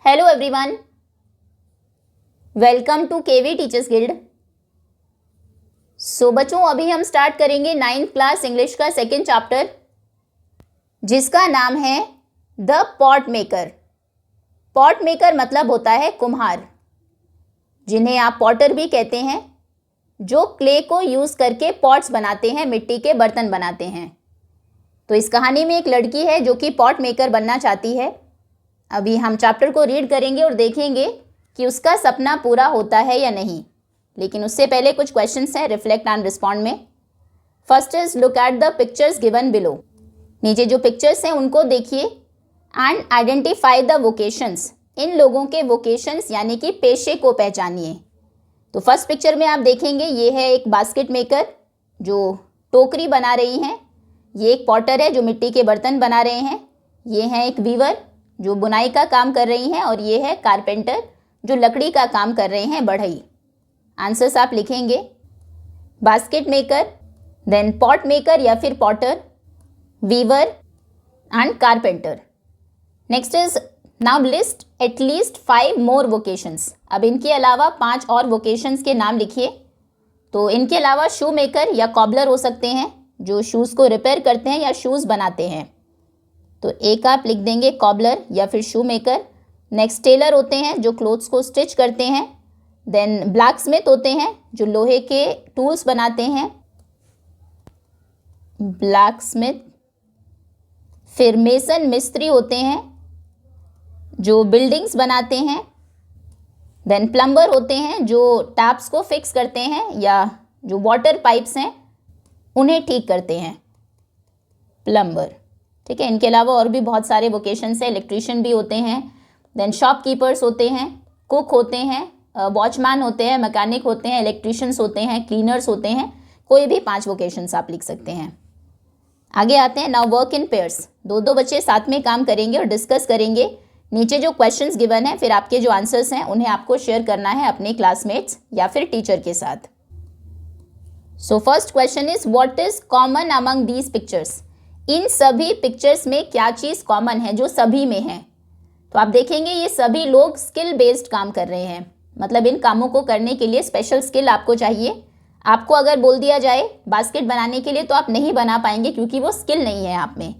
Hello everyone, welcome to KV teachers guild. So बच्चों, अभी हम स्टार्ट करेंगे 9th क्लास इंग्लिश का सेकेंड चैप्टर, जिसका नाम है the pot maker. Pot maker मतलब होता है कुम्हार, जिन्हें आप पॉटर भी कहते हैं, जो क्ले को यूज़ करके पॉट्स बनाते हैं, मिट्टी के बर्तन बनाते हैं। तो इस कहानी में एक लड़की है जो कि पॉट मेकर बनना चाहती है। अभी हम चैप्टर को रीड करेंगे और देखेंगे कि उसका सपना पूरा होता है या नहीं। लेकिन उससे पहले कुछ क्वेश्चंस हैं, रिफ्लेक्ट एंड रिस्पॉन्ड में। First is look at the pictures given below. नीचे जो पिक्चर्स हैं उनको देखिए एंड आइडेंटिफाई द वोकेशंस। इन लोगों के वोकेशंस यानी कि पेशे को पहचानिए। तो फर्स्ट पिक्चर में आप देखेंगे ये है एक बास्केट मेकर जो टोकरी बना रही हैं। ये एक पॉटर है जो मिट्टी के बर्तन बना रहे हैं। ये है एक वीवर जो बुनाई का काम कर रही हैं, और ये है कारपेंटर जो लकड़ी का काम कर रहे हैं, बढ़ई। आंसर्स आप लिखेंगे basket maker, then pot maker या फिर potter, weaver and carpenter. Next is now list at least 5 more vocations. अब इनके अलावा 5 और वोकेशंस के नाम लिखिए। तो इनके अलावा शू मेकर या कॉबलर हो सकते हैं, जो शूज़ को रिपेयर करते हैं या शूज़ बनाते हैं। तो एक आप लिख देंगे कॉबलर या फिर शू मेकर। नेक्स्ट टेलर होते हैं जो क्लोथ्स को स्टिच करते हैं। देन ब्लैक स्मिथ होते हैं जो लोहे के टूल्स बनाते हैं, ब्लैक स्मिथ। फिर मेसन मिस्त्री होते हैं जो बिल्डिंग्स बनाते हैं। देन प्लम्बर होते हैं जो टैप्स को फिक्स करते हैं या जो वाटर पाइप्स हैं उन्हें ठीक करते हैं, प्लम्बर। ठीक है, इनके अलावा और भी बहुत सारे वोकेशंस हैं। इलेक्ट्रीशियन भी होते हैं, देन शॉपकीपर्स होते हैं, कुक होते हैं, वॉचमैन होते हैं, मैकेनिक होते हैं, इलेक्ट्रीशियंस होते हैं, क्लीनर्स होते हैं। कोई भी 5 वोकेशंस आप लिख सकते हैं। आगे आते हैं। Now work in pairs. 2-2 बच्चे साथ में काम करेंगे और डिस्कस करेंगे। नीचे जो क्वेश्चंस गिवन है, फिर आपके जो आंसर्स हैं उन्हें आपको शेयर करना है अपने क्लासमेट्स या फिर टीचर के साथ। So first question is what is common among these pictures. इन सभी पिक्चर्स में क्या चीज़ कॉमन है जो सभी में है। तो आप देखेंगे ये सभी लोग स्किल बेस्ड काम कर रहे हैं, मतलब इन कामों को करने के लिए स्पेशल स्किल आपको चाहिए। आपको अगर बोल दिया जाए बास्केट बनाने के लिए तो आप नहीं बना पाएंगे क्योंकि वो स्किल नहीं है आप में।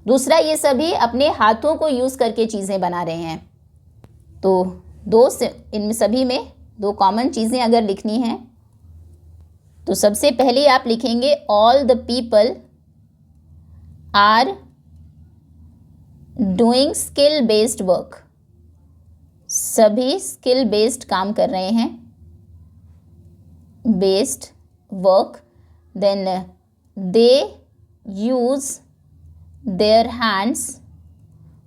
दूसरा, ये सभी अपने हाथों को यूज़ करके चीज़ें बना रहे हैं। तो इन सभी में 2 कॉमन चीज़ें अगर लिखनी हैं तो सबसे पहले आप लिखेंगे all the people are doing skill based work. सभी स्किल बेस्ड काम कर रहे हैं, based work. Then they use their hands.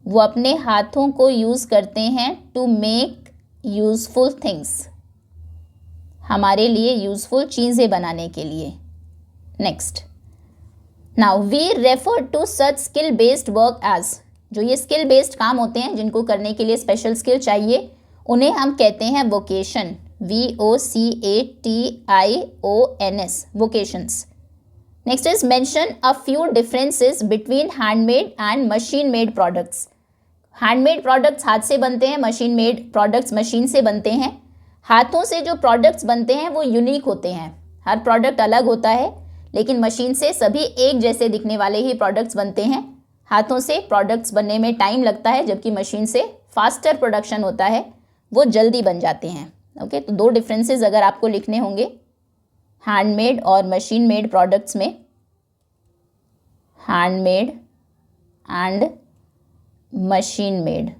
वो अपने हाथों को यूज़ करते हैं टू मेक यूज़फुल थिंग्स, हमारे लिए यूज़फुल चीज़ें बनाने के लिए। Next, now we refer to such skill based work as. जो ये स्किल बेस्ड काम होते हैं जिनको करने के लिए स्पेशल स्किल चाहिए, उन्हें हम कहते हैं vocation, VOCATIONS, vocations. Next is mention a few differences between handmade and machine made products. Handmade products हाथ से बनते हैं, मशीन मेड प्रोडक्ट्स मशीन से बनते हैं। हाथों से जो प्रोडक्ट्स बनते हैं वो यूनिक होते हैं, हर प्रोडक्ट अलग होता है, लेकिन मशीन से सभी एक जैसे दिखने वाले ही प्रोडक्ट्स बनते हैं। हाथों से प्रोडक्ट्स बनने में टाइम लगता है, जबकि मशीन से फास्टर प्रोडक्शन होता है, वो जल्दी बन जाते हैं। ओके, तो 2 डिफरेंसेस अगर आपको लिखने होंगे हैंडमेड और मशीन मेड प्रोडक्ट्स में, हैंडमेड एंड मशीन मेड,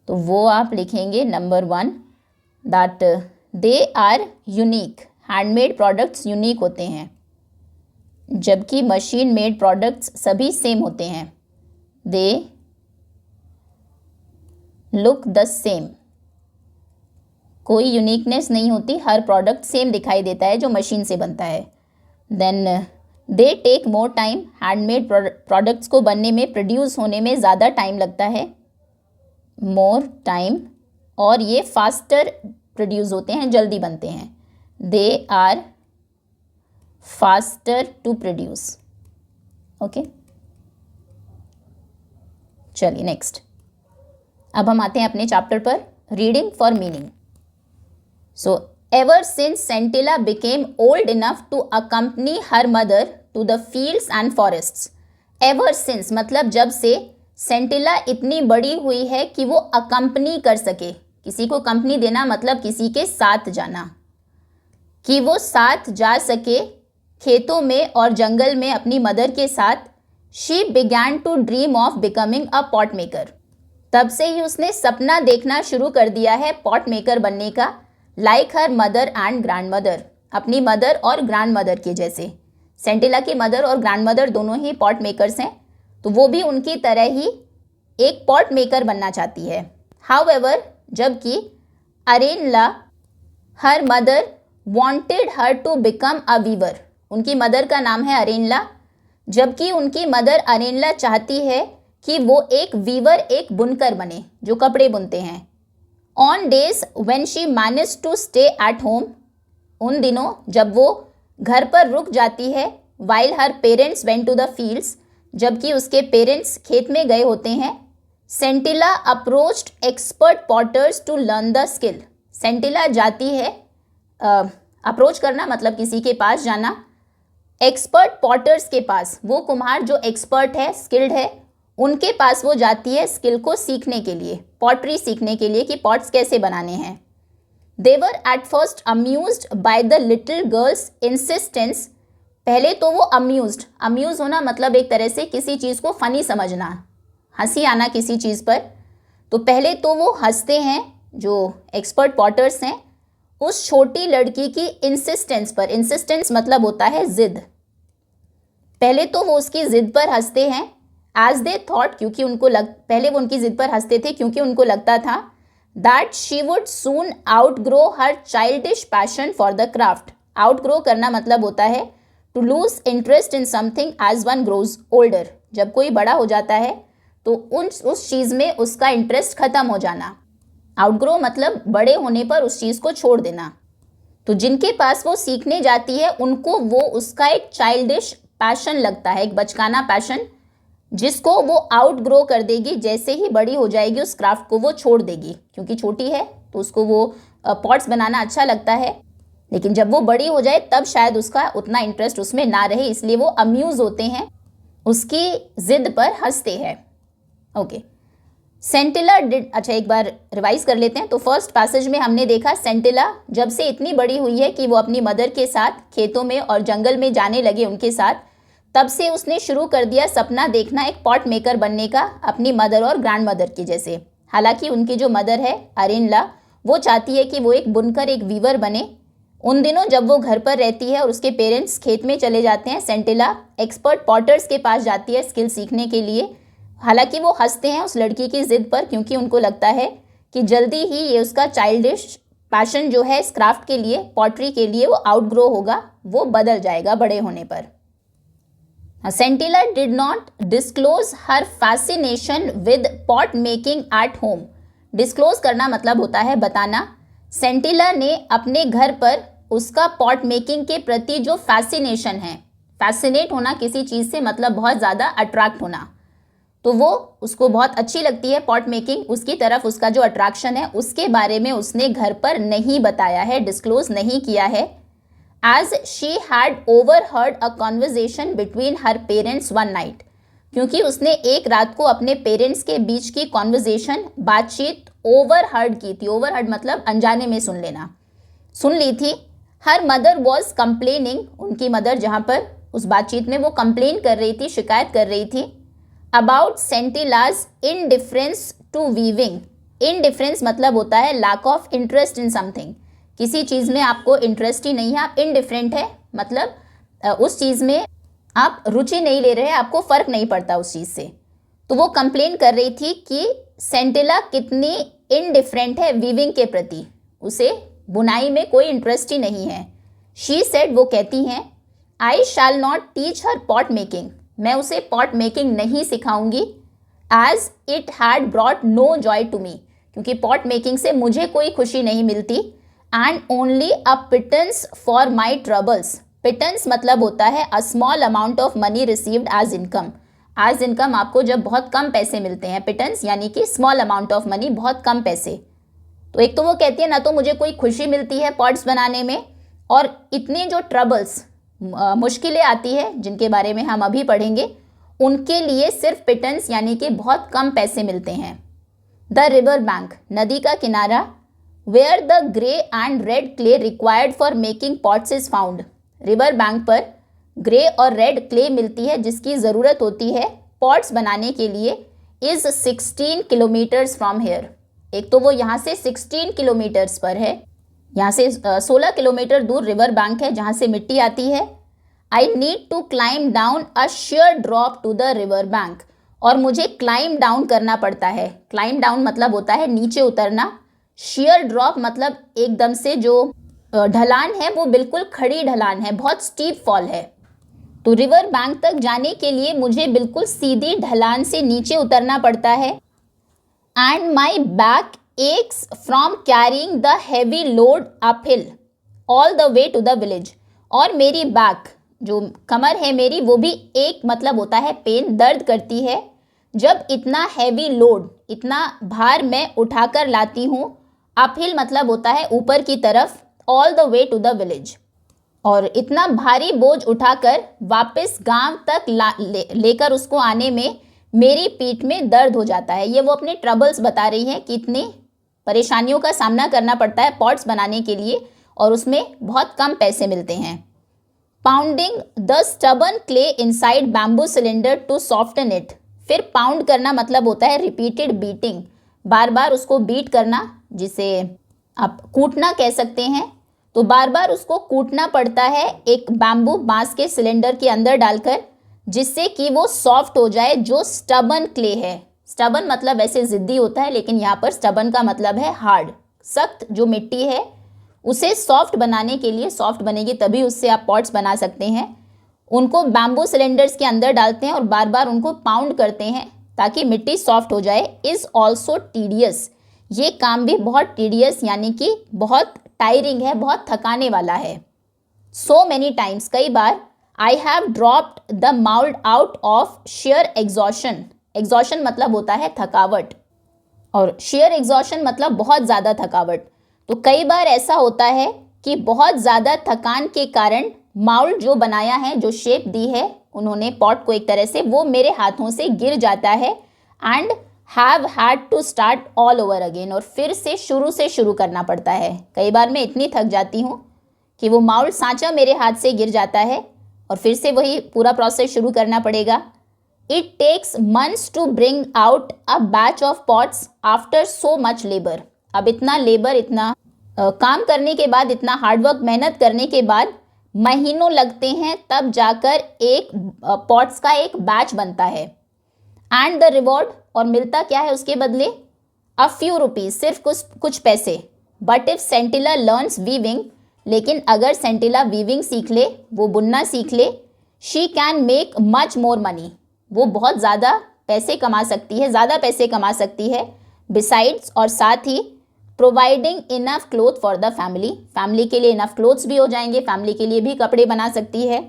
तो वो आप लिखेंगे number 1 that they are unique. Handmade products unique होते हैं, जबकि मशीन मेड प्रोडक्ट्स सभी सेम होते हैं, दे लुक द सेम। कोई यूनिकनेस नहीं होती, हर प्रोडक्ट सेम दिखाई देता है जो मशीन से बनता है। Then they take more time. Handmade products को बनने में, प्रोड्यूस होने में ज़्यादा टाइम लगता है, मोर टाइम, और ये फास्टर प्रोड्यूस होते हैं, जल्दी बनते हैं। They are faster to produce. Okay, चलिए नेक्स्ट। अब हम आते हैं अपने चैप्टर पर, reading for meaning. So ever since Sentila became old enough to accompany her mother to the fields and forests. Ever since मतलब जब से, सेंटिला इतनी बड़ी हुई है कि वो अकम्पनी कर सके। किसी को कंपनी देना मतलब किसी के साथ जाना, कि वो साथ जा सके खेतों में और जंगल में अपनी मदर के साथ। She began to dream of becoming a pot maker. तब से ही उसने सपना देखना शुरू कर दिया है पॉट मेकर बनने का। Like her mother and grand mother, अपनी मदर और ग्रैंड मदर के जैसे। सेंटिला की मदर और ग्रैंड मदर दोनों ही पॉट मेकर्स हैं, तो वो भी उनकी तरह ही एक पॉट मेकर बनना चाहती है। हाउएवर, जबकि Arenla her mother wanted her to become a weaver, उनकी मदर का नाम है अरेनला, जबकि उनकी मदर अरेनला चाहती है कि वो एक वीवर, एक बुनकर बने जो कपड़े बुनते हैं। On days when she manage to stay at home, उन दिनों जब वो घर पर रुक जाती है। While her parents went to the fields, जबकि उसके पेरेंट्स खेत में गए होते हैं। Sentila approached expert potters to learn the skill, Sentila जाती है, अप्रोच करना मतलब किसी के पास जाना, एक्सपर्ट पॉटर्स के पास, वो कुम्हार जो एक्सपर्ट है, स्किल्ड है, उनके पास वो जाती है स्किल को सीखने के लिए, पॉटरी सीखने के लिए कि पॉट्स कैसे बनाने हैं। They were at first amused by the little girl's insistence, पहले तो वो अम्यूज होना मतलब एक तरह से किसी चीज़ को फनी समझना, हंसी आना किसी चीज़ पर। तो पहले तो वो हंसते हैं जो एक्सपर्ट पॉटर्स हैं उस छोटी लड़की की इंसिस्टेंस पर। इंसिस्टेंस मतलब होता है जिद। पहले तो वो उसकी जिद पर हंसते हैं। एज दे थॉट, क्योंकि उनको पहले वो उनकी जिद पर हंसते थे क्योंकि उनको लगता था that she would soon outgrow her childish passion for the craft. Outgrow करना मतलब होता है to lose interest in something as one grows older, जब कोई बड़ा हो जाता है तो उस चीज़ में उसका इंटरेस्ट खत्म हो जाना। आउटग्रो मतलब बड़े होने पर उस चीज़ को छोड़ देना। तो जिनके पास वो सीखने जाती है उनको वो उसका एक चाइल्डिश पैशन लगता है, एक बचकाना पैशन, जिसको वो आउटग्रो कर देगी। जैसे ही बड़ी हो जाएगी उस क्राफ्ट को वो छोड़ देगी, क्योंकि छोटी है तो उसको वो पॉट्स बनाना अच्छा लगता है, लेकिन जब वो बड़ी हो जाए तब शायद उसका उतना इंटरेस्ट उसमें ना रहे, इसलिए वो अम्यूज़ होते हैं, उसकी जिद पर हंसते हैं। ओके, सेंटिला डिड, अच्छा एक बार रिवाइज कर लेते हैं। तो फर्स्ट पैसेज में हमने देखा सेंटिला जब से इतनी बड़ी हुई है कि वो अपनी मदर के साथ खेतों में और जंगल में जाने लगे उनके साथ, तब से उसने शुरू कर दिया सपना देखना एक पॉट मेकर बनने का, अपनी मदर और ग्रैंड मदर की जैसे। हालांकि उनकी जो मदर है अरेनला, वो चाहती है कि वो एक बुनकर, एक वीवर बने। उन दिनों जब वो घर पर रहती है और उसके पेरेंट्स खेत में चले जाते हैं, सेंटिला एक्सपर्ट पॉटर्स के पास जाती है स्किल सीखने के लिए। हालांकि वो हंसते हैं उस लड़की की जिद पर, क्योंकि उनको लगता है कि जल्दी ही ये उसका चाइल्डिश पैशन जो है इस क्राफ्ट के लिए, पॉटरी के लिए, वो आउटग्रो होगा, वो बदल जाएगा बड़े होने पर। Sentila did not disclose her fascination with pot making at home. Disclose करना मतलब होता है बताना। सेंटिला ने अपने घर पर उसका पॉट मेकिंग के प्रति जो फैसिनेशन है, फैसिनेट होना किसी चीज़ से मतलब बहुत ज़्यादा अट्रैक्ट होना, तो वो उसको बहुत अच्छी लगती है पॉट मेकिंग, उसकी तरफ उसका जो अट्रैक्शन है उसके बारे में उसने घर पर नहीं बताया है, डिस्क्लोज नहीं किया है। As she had overheard a conversation between her parents one night, क्योंकि उसने एक रात को अपने पेरेंट्स के बीच की कॉन्वर्जेशन, बातचीत ओवरहर्ड की थी। ओवरहर्ड मतलब अनजाने में सुन लेना, सुन ली थी। हर मदर वॉज कंप्लेनिंग, उनकी मदर जहाँ पर उस बातचीत में वो कंप्लेन कर रही थी, शिकायत कर रही थी, about Sentila's indifference to weaving. Indifference मतलब होता है lack of interest in something, किसी चीज़ में आपको इंटरेस्ट ही नहीं है, आप इनडिफरेंट है, मतलब उस चीज़ में आप रुचि नहीं ले रहे, आपको फ़र्क नहीं पड़ता उस चीज़ से। तो वो कंप्लेन कर रही थी कि सेंटिला कितनी इनडिफरेंट है वीविंग के प्रति, उसे बुनाई में कोई इंटरेस्ट ही नहीं है। शी सेड, वो कहती हैं, I shall not teach her pot making, मैं उसे पॉट मेकिंग नहीं सिखाऊंगी। As it had brought no joy to me, क्योंकि पॉट मेकिंग से मुझे कोई खुशी नहीं मिलती। And only a pittance for my troubles. Pittance मतलब होता है a small amount of money received as income, as income आपको जब बहुत कम पैसे मिलते हैं, पिटन्स यानी कि स्मॉल अमाउंट ऑफ मनी, बहुत कम पैसे। तो एक तो वो कहती है ना तो मुझे कोई खुशी मिलती है पॉट्स बनाने में, और इतनी जो ट्रबल्स मुश्किलें आती है जिनके बारे में हम अभी पढ़ेंगे, उनके लिए सिर्फ पिटन्स यानी कि बहुत कम पैसे मिलते हैं। द रिवर बैंक, नदी का किनारा, where the grey and red clay required for making pots is found. River bank पर ग्रे और रेड क्ले मिलती है जिसकी ज़रूरत होती है पॉट्स बनाने के लिए, इज़ 16 किलोमीटर्स फ्रॉम हेयर। एक तो वो यहाँ से 16 किलोमीटर्स पर है, यहाँ से 16 किलोमीटर दूर रिवर बैंक है जहाँ से मिट्टी आती है। I need to climb down a sheer drop to the river bank, और मुझे क्लाइम डाउन करना पड़ता है। क्लाइम डाउन मतलब होता है नीचे उतरना, शेयर ड्रॉप मतलब एकदम से जो ढलान है वो बिल्कुल खड़ी ढलान है, बहुत स्टीप फॉल है। तो रिवर बैंक तक जाने के लिए मुझे बिल्कुल सीधी ढलान से नीचे उतरना पड़ता है। And my back aches from carrying the heavy load uphill all the way to the village. और मेरी बैक, जो कमर है मेरी, वो भी एक मतलब होता है पेन, दर्द करती है जब इतना हैवी लोड, इतना भार मैं उठाकर लाती हूँ। अपहिल मतलब होता है ऊपर की तरफ, all the way to the village, और इतना भारी बोझ उठाकर वापस गांव तक लेकर उसको आने में मेरी पीठ में दर्द हो जाता है। ये वो अपने ट्रबल्स बता रही है कि इतनी परेशानियों का सामना करना पड़ता है पॉट्स बनाने के लिए, और उसमें बहुत कम पैसे मिलते हैं। Pounding the stubborn clay inside bamboo cylinder to soften it. फिर पाउंड करना मतलब होता है रिपीटेड बीटिंग, बार बार उसको बीट करना, जिसे आप कूटना कह सकते हैं। तो बार बार उसको कूटना पड़ता है एक बैम्बू बांस के सिलेंडर के अंदर डालकर, जिससे कि वो सॉफ्ट हो जाए, जो स्टबन क्ले है। स्टबन मतलब ऐसे ज़िद्दी होता है, लेकिन यहाँ पर स्टबन का मतलब है हार्ड, सख्त जो मिट्टी है उसे सॉफ्ट बनाने के लिए, सॉफ्ट बनेगी तभी उससे आप पॉट्स बना सकते हैं। उनको बैम्बू सिलेंडर्स के अंदर डालते हैं और बार बार उनको पाउंड करते हैं ताकि मिट्टी सॉफ्ट हो जाए। इज़ ऑल्सो टीडियस, ये काम भी बहुत टीडियस यानी कि बहुत टायरिंग है, बहुत थकाने वाला है। सो मैनी टाइम्स, कई बार, I have dropped the mould out of sheer exhaustion. Exhaustion मतलब होता है थकावट, और शेयर एग्जॉशन मतलब बहुत ज़्यादा थकावट। तो कई बार ऐसा होता है कि बहुत ज़्यादा थकान के कारण माउल्ड जो बनाया है, जो शेप दी है उन्होंने पॉट को एक तरह से, वो मेरे हाथों से गिर जाता है। And have had to start all over again, और फिर से शुरू करना पड़ता है। कई बार मैं इतनी थक जाती हूँ कि वो माउल्ड सांचा मेरे हाथ से गिर जाता है और फिर से वही पूरा प्रोसेस शुरू करना पड़ेगा। It takes months to bring out a batch of pots after so much labour. अब इतना लेबर, इतना काम करने के बाद, इतना हार्डवर्क, मेहनत करने के बाद महीनों लगते हैं, तब जाकर एक पॉट्स का एक बैच बनता है। एंड द रिवॉर्ड, और मिलता क्या है उसके बदले? अ फ्यू रुपीज़, सिर्फ कुछ पैसे। बट इफ सेंटिला लर्न्स वीविंग, लेकिन अगर सेंटिला वीविंग सीख ले, वो बुनना सीख ले, she can make much more money, वो बहुत ज़्यादा पैसे कमा सकती है, ज़्यादा पैसे कमा सकती है। बिसाइड्स, और साथ ही providing enough cloth for the family, family के लिए इनफ क्लोथ्स भी हो जाएंगे, फैमिली के लिए भी कपड़े बना सकती है।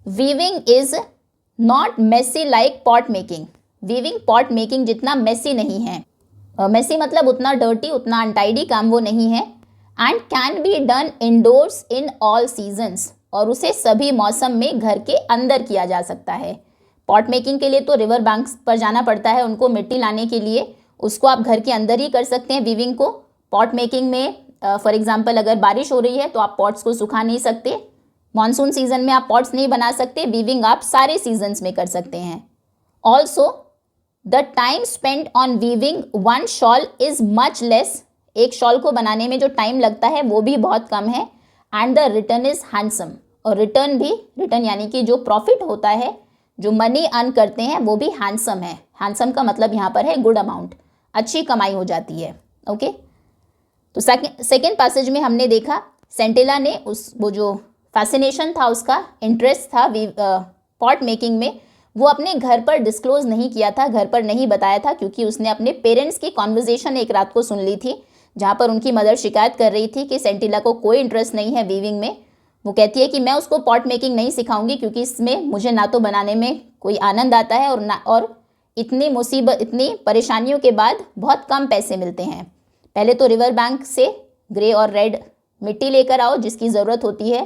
Weaving is not messy like pot making, weaving pot making जितना मेसी नहीं है। मेसी मतलब उतना डर्टी, उतना अनटाइडी काम वो नहीं है। And can be done indoors in all seasons, और उसे सभी मौसम में घर के अंदर किया जा सकता है। पॉट मेकिंग के लिए तो रिवर बैंक्स पर जाना पड़ता है उनको मिट्टी लाने के लिए, उसको आप घर के अंदर ही कर सकते हैं वीविंग को। पॉट मेकिंग में फॉर एग्जांपल अगर बारिश हो रही है तो आप पॉट्स को सुखा नहीं सकते, मॉनसून सीजन में आप पॉट्स नहीं बना सकते, वीविंग आप सारे सीजन्स में कर सकते हैं। Also the time spend on weaving one shawl is much less, एक शॉल को बनाने में जो टाइम लगता है वो भी बहुत कम है। And the return is handsome, और रिटर्न भी, रिटर्न यानी कि जो प्रॉफिट होता है, जो मनी अर्न करते हैं, वो भी हैंडसम है। हैंडसम का मतलब यहाँ पर है गुड अमाउंट, अच्छी कमाई हो जाती है। ओके, तो सेकेंड पैसेज में हमने देखा सेंटिला ने वो जो फैसिनेशन था, उसका इंटरेस्ट था पॉट मेकिंग में, वो अपने घर पर डिस्क्लोज नहीं किया था, घर पर नहीं बताया था, क्योंकि उसने अपने पेरेंट्स की कॉन्वर्जेशन एक रात को सुन ली थी, जहाँ पर उनकी मदर शिकायत कर रही थी कि सेंटिला को कोई इंटरेस्ट नहीं है वीविंग में, वो कहती है कि मैं उसको पॉट मेकिंग नहीं सिखाऊंगी क्योंकि इसमें मुझे ना तो बनाने में कोई आनंद आता है और इतनी मुसीबत, इतनी परेशानियों के बाद बहुत कम पैसे मिलते हैं। पहले तो रिवर बैंक से ग्रे और रेड मिट्टी लेकर आओ जिसकी ज़रूरत होती है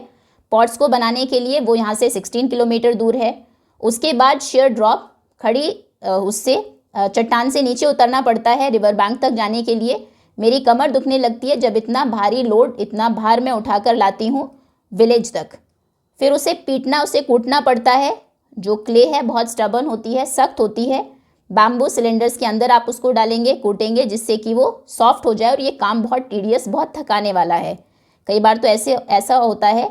पॉट्स को बनाने के लिए, वो यहाँ से 16 किलोमीटर दूर है। उसके बाद शेयर ड्रॉप, खड़ी उससे चट्टान से नीचे उतरना पड़ता है रिवर बैंक तक जाने के लिए। मेरी कमर दुखने लगती है जब इतना भारी लोड, इतना भार मैं उठाकर लाती हूँ विलेज तक। फिर उसे पीटना, उसे कूटना पड़ता है। जो क्ले है बहुत स्टबर्न होती है, सख्त होती है। बैम्बू सिलेंडर्स के अंदर आप उसको डालेंगे, कूटेंगे जिससे कि वो सॉफ्ट हो जाए, और ये काम बहुत टीडियस, बहुत थकाने वाला है। कई बार तो ऐसा होता है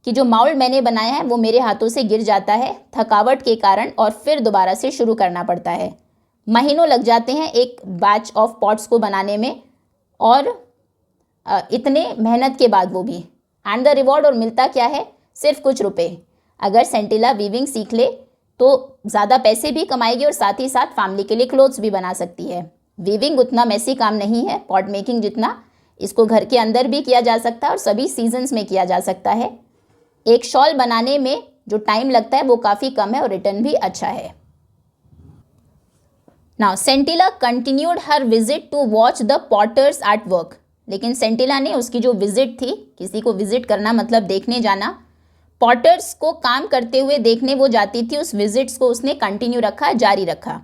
कि जो माउल्ड मैंने बनाया है वो मेरे हाथों से गिर जाता है थकावट के कारण, और फिर दोबारा से शुरू करना पड़ता है। महीनों लग जाते हैं एक बैच ऑफ पॉट्स को बनाने में, और इतने मेहनत के बाद वो भी। एंड द रिवॉर्ड, और मिलता क्या है, सिर्फ कुछ रुपए। अगर सेंटिला वीविंग सीख ले तो ज़्यादा पैसे भी कमाएगी और साथ ही साथ फैमिली के लिए क्लोथ्स भी बना सकती है। वीविंग उतना मैसी काम नहीं है पॉट मेकिंग जितना। इसको घर के अंदर भी किया जा सकता है और सभी सीजन्स में किया जा सकता है। एक शॉल बनाने में जो टाइम लगता है वो काफ़ी कम है और रिटर्न भी अच्छा है। Now Sentila continued her visit to watch the potters at work. लेकिन सेंटिला ने उसकी जो विजिट थी, किसी को विजिट करना मतलब देखने जाना, पॉटर्स को काम करते हुए देखने वो जाती थी, उस विजिट्स को उसने कंटिन्यू रखा, जारी रखा।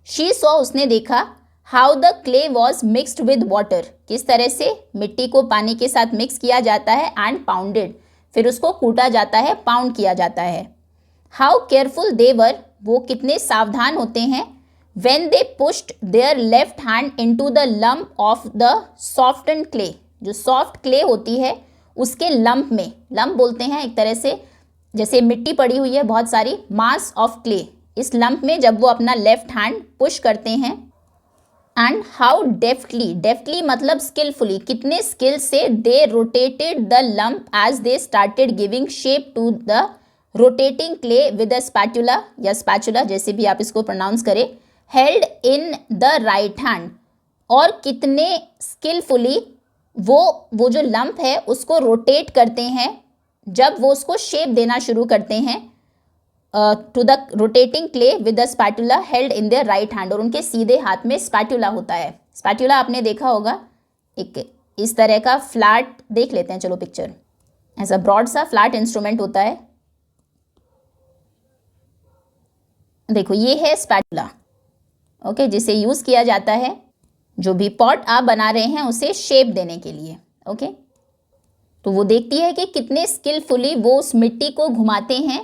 शी सॉ, उसने देखा, how the clay was mixed with water, किस तरह से मिट्टी को पानी के साथ मिक्स किया जाता है, एंड पाउंडेड, फिर उसको कूटा जाता है, पाउंड किया जाता है। हाउ केयरफुल दे वर, वो कितने सावधान होते हैं। When they pushed their left hand into the lump of the soften clay, जो सॉफ्ट क्ले होती है उसके लंप में, लंप बोलते हैं एक तरह से जैसे मिट्टी पड़ी हुई है बहुत सारी, मास ऑफ क्ले, इस लंप में जब वो अपना लेफ्ट हैंड पुश करते हैं। एंड हाउ डेफ्टली, डेफ्टली मतलब स्किलफुली, कितने स्किल से they rotated the lump as they started giving shape to the rotating clay with a spatula या स्पैचुला, जैसे भी आप इसको प्रोनाउंस करें, held in the right hand. और कितने स्किलफुली वो जो लंप है उसको रोटेट करते हैं जब वो उसको शेप देना शुरू करते हैं to the rotating clay with the spatula held in their right hand, और उनके सीधे हाथ में स्पैटुला होता है। स्पैटुला आपने देखा होगा, एक इस तरह का फ्लैट, देख लेते हैं चलो पिक्चर, ऐसा ब्रॉड सा फ्लैट इंस्ट्रूमेंट होता है। देखो ये है स्पैटुला, ओके, जिसे यूज़ किया जाता है जो भी पॉट आप बना रहे हैं उसे शेप देने के लिए। ओके, तो वो देखती है कि कितने स्किलफुली वो उस मिट्टी को घुमाते हैं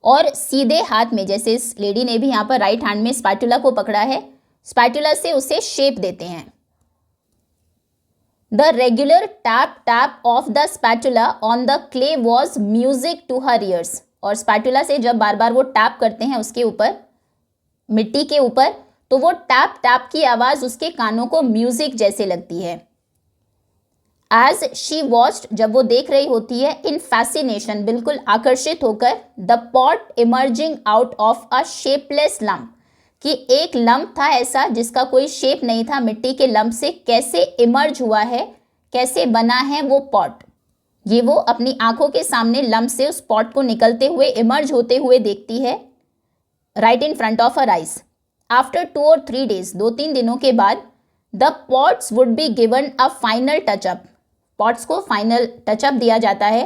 और सीधे हाथ में, जैसे इस लेडी ने भी यहाँ पर राइट हैंड में स्पैटुला को पकड़ा है, स्पैटुला से उसे शेप देते हैं। The regular tap tap of the spatula on the clay was music to her ears, और स्पैटुला से जब बार बार वो टैप करते हैं उसके ऊपर, मिट्टी के ऊपर, तो वो टैप टैप की आवाज़ उसके कानों को म्यूजिक जैसे लगती है। एज शी वॉच्ड, जब वो देख रही होती है, इन फैसिनेशन, बिल्कुल आकर्षित होकर, the pot emerging out of a shapeless lump, कि एक लंप था ऐसा जिसका कोई शेप नहीं था, मिट्टी के लंप से कैसे इमर्ज हुआ है, कैसे बना है वो पॉट, ये वो अपनी आंखों के सामने लंप से उस पॉट को निकलते हुए, इमर्ज होते हुए देखती है, right in front of her eyes. After 2 और 3 डेज, 2-3 दिनों के बाद, the pots would be given a final touch up, pots को फाइनल टचअप दिया जाता है,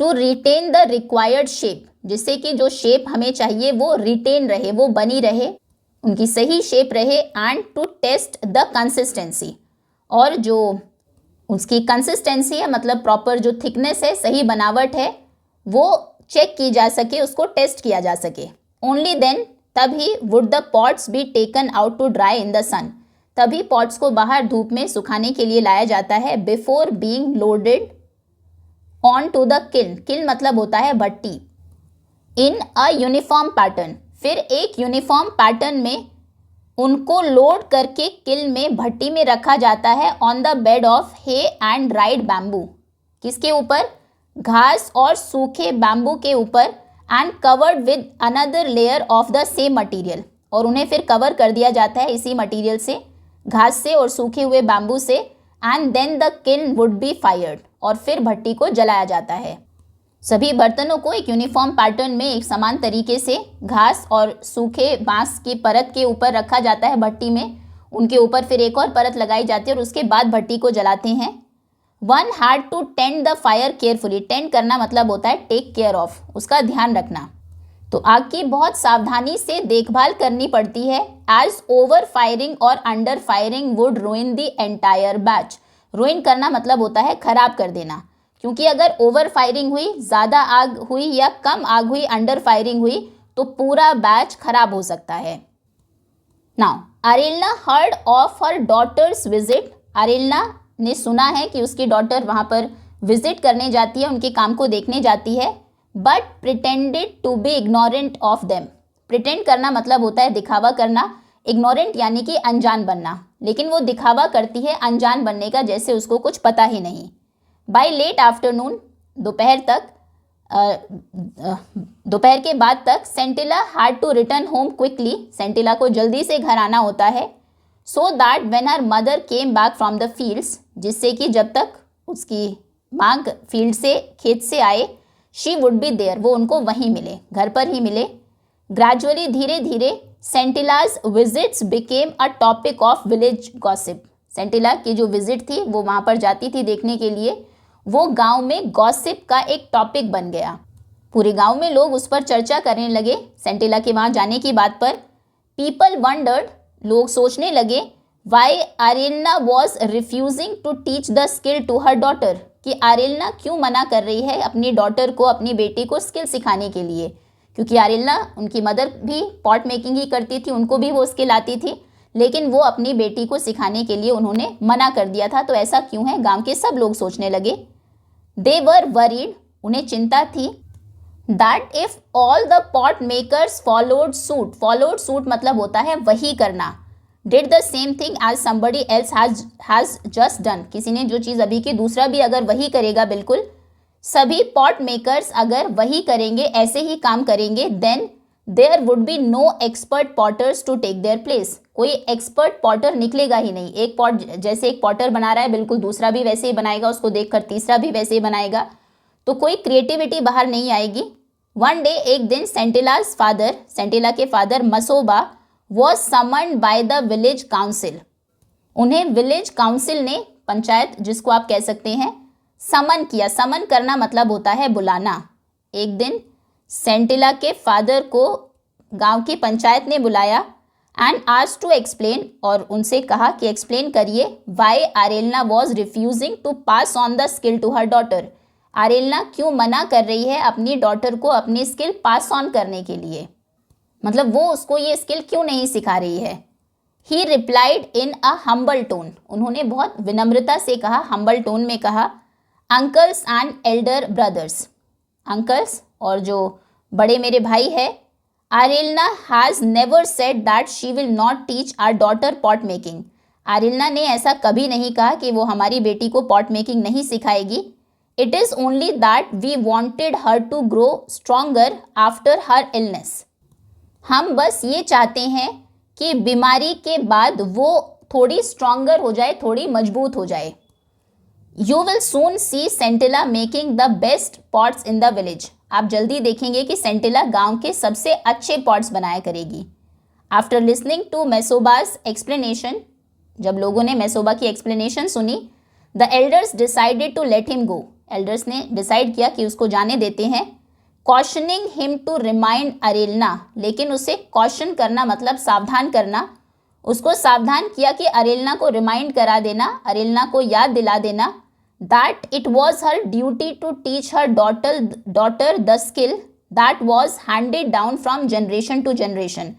to retain the required shape, जिससे कि जो शेप हमें चाहिए वो रिटेन रहे, वो बनी रहे, उनकी सही शेप रहे, and to test the consistency, और जो उसकी कंसिस्टेंसी है मतलब प्रॉपर जो थिकनेस है, सही बनावट है, वो चेक की जा सके, उसको टेस्ट किया जा सके। ओनली देन, तभी would the pots be taken out to dry in the sun, तभी पॉट्स को बाहर धूप में सुखाने के लिए लाया जाता है, before being loaded on to the kiln, kiln मतलब होता है भट्टी, इन अ यूनिफॉर्म पैटर्न, फिर एक यूनिफॉर्म पैटर्न में उनको लोड करके किल्न में, भट्टी में रखा जाता है, on the bed of hay and dried bamboo, किसके ऊपर, घास और सूखे बैम्बू के ऊपर, and covered with another layer of the same material, और उन्हें फिर कवर कर दिया जाता है इसी मटीरियल से, घास से और सूखे हुए बैम्बू से, and then the kiln would be fired, और फिर भट्टी को जलाया जाता है। सभी बर्तनों को एक यूनिफॉर्म पैटर्न में एक समान तरीके से घास और सूखे बांस की परत के ऊपर रखा जाता है भट्टी में। उनके ऊपर फिर एक और परत लगाई जाती है और उसके बाद भट्टी को जलाते हैं। One had to tend the fire carefully. Tend करना मतलब होता है टेक केयर ऑफ, उसका ध्यान रखना। तो आग की बहुत सावधानी से देखभाल करनी पड़ती है। एज ओवर फायरिंग और under firing would रूइन the entire batch. रूइन करना मतलब होता है खराब कर देना, क्योंकि अगर ओवर फायरिंग हुई, ज़्यादा आग हुई या कम आग हुई, अंडर फायरिंग हुई, तो पूरा बैच खराब हो सकता है। Now Arenla heard of her daughter's visit. Arenla ने सुना है कि उसकी डॉटर वहाँ पर विजिट करने जाती है, उनके काम को देखने जाती है। But pretended to be ignorant of them. Pretend करना मतलब होता है दिखावा करना, इग्नोरेंट यानी कि अनजान बनना, लेकिन वो दिखावा करती है अनजान बनने का, जैसे उसको कुछ पता ही नहीं। बाय लेट आफ्टरनून, दोपहर तक, दोपहर के बाद तक, Sentila had to return home quickly. Sentila को जल्दी से घर आना होता है। So that when her mother came back from the fields, जिससे कि जब तक उसकी माँ फील्ड से, खेत से आए, शी वुड बी देयर, वो उनको वहीं मिले, घर पर ही मिले। ग्रेजुअली, धीरे धीरे, Sentila's visits became a topic of village gossip. Sentila की जो विजिट थी, वो वहाँ पर जाती थी देखने के लिए, वो गांव में गॉसिप का एक टॉपिक बन गया। पूरे गांव में लोग उस पर चर्चा करने लगे सेंटिला के वहाँ जाने की बात पर। पीपल वंडर्ड, लोग सोचने लगे, why Arelna was refusing to teach the skill to her daughter, कि आरेलना क्यों मना कर रही है अपनी डॉटर को, अपनी बेटी को स्किल सिखाने के लिए। क्योंकि आरेलना, उनकी मदर भी पॉट मेकिंग ही करती थी, उनको भी वो स्किल आती थी, लेकिन वो अपनी बेटी को सिखाने के लिए उन्होंने मना कर दिया था। तो ऐसा क्यों है, गांव के सब लोग सोचने लगे। दे वर वरीड, उन्हें चिंता थी। That if all the pot makers followed suit, followed suit मतलब होता है वही करना, did the same thing as somebody else has just done, किसी ने जो चीज़ अभी की दूसरा भी अगर वही करेगा, बिल्कुल सभी पॉट मेकर्स अगर वही करेंगे, ऐसे ही काम करेंगे, then there would be no expert potters to take their place, कोई एक्सपर्ट पॉटर निकलेगा ही नहीं। एक पॉट, जैसे एक पॉटर बना रहा है, बिल्कुल दूसरा भी वैसे ही बनाएगा, उसको देखकर तीसरा भी वैसे ही बनाएगा, तो कोई क्रिएटिविटी बाहर नहीं आएगी। वन डे, एक दिन, सेंटिलाज फादर, सेंटिला के father Masoba, was summoned by the village council, उन्हें विलेज काउंसिल ने, पंचायत जिसको आप कह सकते हैं, समन किया। समन करना मतलब होता है बुलाना। एक दिन सेंटिला के फादर को गांव की पंचायत ने बुलाया एंड आस्क्ड टू एक्सप्लेन, और उनसे कहा कि एक्सप्लेन करिए, why Arelna was refusing to pass on the skill to her daughter, Arelna क्यों मना कर रही है अपनी डॉटर को अपनी स्किल पास ऑन करने के लिए, मतलब वो उसको ये स्किल क्यों नहीं सिखा रही है। He replied in a humble tone, उन्होंने बहुत विनम्रता से कहा, हम्बल टोन में कहा, uncles and elder brothers, uncles और जो बड़े मेरे भाई है, Arelna has never said that she will not teach our daughter pot making, Arelna ने ऐसा कभी नहीं कहा कि वो हमारी बेटी को पॉट मेकिंग नहीं सिखाएगी। It is only that we wanted her to grow stronger after her illness, हम बस ये चाहते हैं कि बीमारी के बाद वो थोड़ी स्ट्रॉन्गर हो जाए, थोड़ी मजबूत हो जाए। You will soon see Sentila making the best pots in the village, आप जल्दी देखेंगे कि सेंटिला गांव के सबसे अच्छे पॉट्स बनाया करेगी। After listening to Mesoba's explanation, जब लोगों ने मेसोबा की एक्सप्लेनेशन सुनी, the elders decided to let him go, elders ने डिसाइड किया कि उसको जाने देते हैं। Cautioning him to remind Arelna, लेकिन उसे कॉशन करना मतलब सावधान करना, उसको सावधान किया कि आरेलना को रिमाइंड करा देना, आरेलना को याद दिला देना, that it was her duty to teach her daughter the skill that was handed down from generation to generation,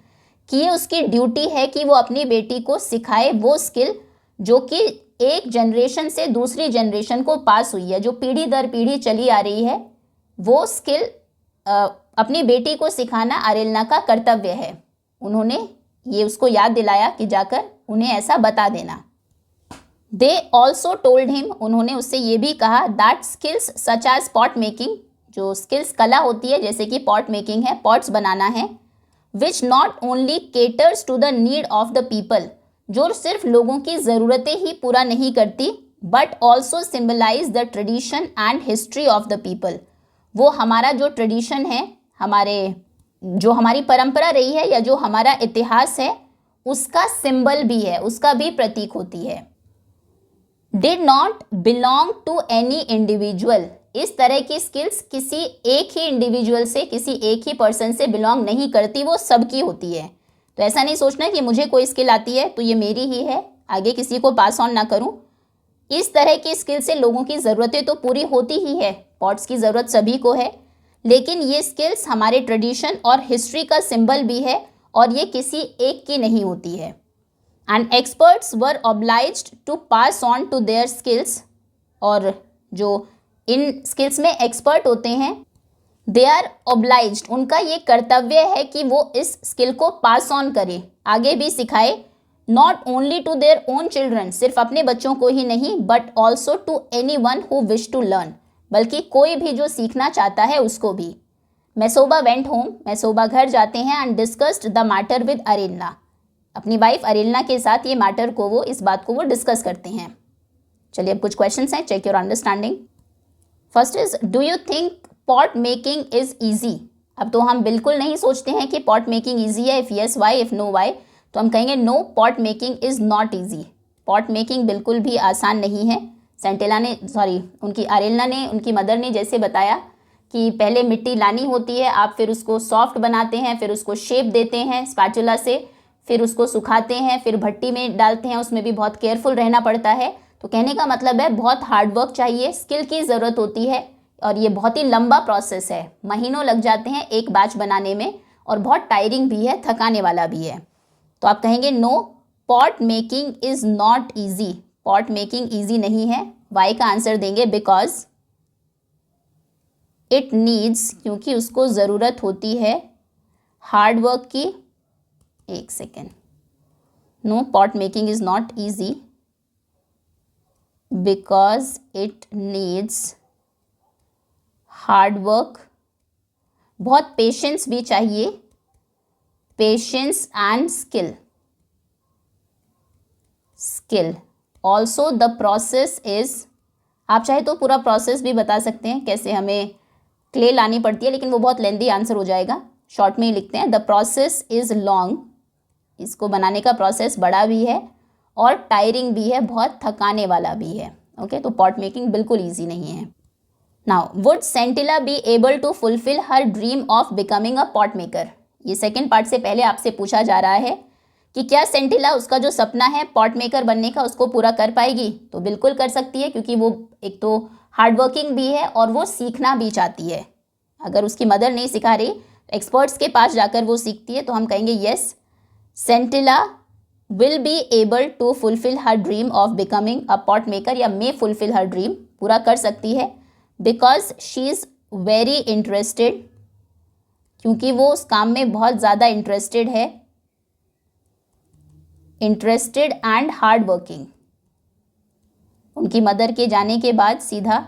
कि ये उसकी ड्यूटी है कि वो अपनी बेटी को सिखाए वो स्किल जो कि एक जनरेशन से दूसरी जनरेशन को पास हुई है, जो पीढ़ी दर पीढ़ी चली आ रही है, वो स्किल अपनी बेटी को सिखाना आरेलना का कर्तव्य है। उन्होंने ये उसको याद दिलाया कि जाकर उन्हें ऐसा बता देना। दे ऑल्सो टोल्ड हिम, उन्होंने उससे ये भी कहा, that skills such as pot making, जो स्किल्स कला होती है जैसे कि पॉट मेकिंग है, पॉट्स बनाना है, which not only caters to the need of the people, जो सिर्फ लोगों की ज़रूरतें ही पूरा नहीं करती, but also symbolize the tradition and history of the people, वो हमारा जो ट्रेडिशन है, जो हमारी परंपरा रही है या जो हमारा इतिहास है उसका सिंबल भी है, उसका भी प्रतीक होती है। Did not belong to any individual, इस तरह की स्किल्स किसी एक ही इंडिविजुअल से, किसी एक ही पर्सन से बिलोंग नहीं करती, वो सबकी होती है। तो ऐसा नहीं सोचना कि मुझे कोई स्किल आती है तो ये मेरी ही है, आगे किसी को पास ऑन ना करूं। इस तरह की स्किल से लोगों की ज़रूरतें तो पूरी होती ही है, पॉट्स की ज़रूरत सभी को है, लेकिन ये स्किल्स हमारे ट्रेडिशन और हिस्ट्री का सिंबल भी है और ये किसी एक की नहीं होती है। And experts were obliged to pass on to their skills, और जो इन स्किल्स में एक्सपर्ट होते हैं दे आर ऑब्लाइज्ड, उनका ये कर्तव्य है कि वो इस स्किल को पास ऑन करें, आगे भी सिखाए, not only to their own children, सिर्फ अपने बच्चों को ही नहीं, but also to anyone who wish to learn, बल्कि कोई भी जो सीखना चाहता है उसको भी। मैसोबा वेंट होम, मैसोबा घर जाते हैं, and discussed the matter with Arelna, अपनी वाइफ अरेलना के साथ ये मैटर को वो, इस बात को वो डिस्कस करते हैं। चलिए अब कुछ क्वेश्चंस हैं, check your understanding. First is, do you think pot making is easy? अब तो हम बिल्कुल नहीं सोचते हैं कि पॉट मेकिंग ईजी है, if yes why, if no why, तो हम कहेंगे no, pot making is not easy, pot making बिल्कुल भी आसान नहीं है। उनकी अरेलना ने, उनकी मदर ने जैसे बताया कि पहले मिट्टी लानी होती है, आप फिर उसको सॉफ्ट बनाते हैं, फिर उसको शेप देते हैं स्पैचुला से, फिर उसको सुखाते हैं, फिर भट्टी में डालते हैं, उसमें भी बहुत केयरफुल रहना पड़ता है। तो कहने का मतलब है बहुत हार्ड वर्क चाहिए, स्किल की ज़रूरत होती है, और ये बहुत ही लंबा प्रोसेस है, महीनों लग जाते हैं एक बैच बनाने में, और बहुत टायरिंग भी है, थकाने वाला भी है। तो आप कहेंगे no, pot making is not easy, pot making easy नहीं है। वाई का आंसर देंगे बिकॉज इट नीड्स, क्योंकि उसको ज़रूरत होती है हार्ड वर्क की। एक second, no, pot making is not easy because it needs hard work, बहुत पेशेंस भी चाहिए, patience and skill also the process is, आप चाहे तो पूरा प्रोसेस भी बता सकते हैं कैसे हमें क्ले लानी पड़ती है, लेकिन वो बहुत लेंदी आंसर हो जाएगा, शॉर्ट में ही लिखते हैं, द प्रोसेस इज़ लॉन्ग, इसको बनाने का प्रोसेस बड़ा भी है और टायरिंग भी है, बहुत थकाने वाला भी है। ओके, तो पॉट मेकिंग बिल्कुल ईजी नहीं है। Now, would Sentila be able to fulfil her dream of becoming a pot maker? ये सेकेंड पार्ट से पहले आपसे पूछा जा रहा है कि क्या सेंटिला उसका जो सपना है पॉट मेकर बनने का उसको पूरा कर पाएगी? तो बिल्कुल कर सकती है, क्योंकि वो एक तो हार्ड वर्किंग भी है और वो सीखना भी चाहती है। अगर उसकी मदर नहीं सिखा रही, एक्सपर्ट्स के पास जाकर वो सीखती है, तो हम कहेंगे yes, Sentila will be able to fulfil her dream of becoming a pot maker, या मे फुलफिल हर ड्रीम, पूरा कर सकती है, because she is very interested, क्योंकि वो उस काम में बहुत ज़्यादा इंटरेस्टेड है, इंटरेस्टेड एंड हार्ड वर्किंग। उनकी मदर के जाने के बाद सीधा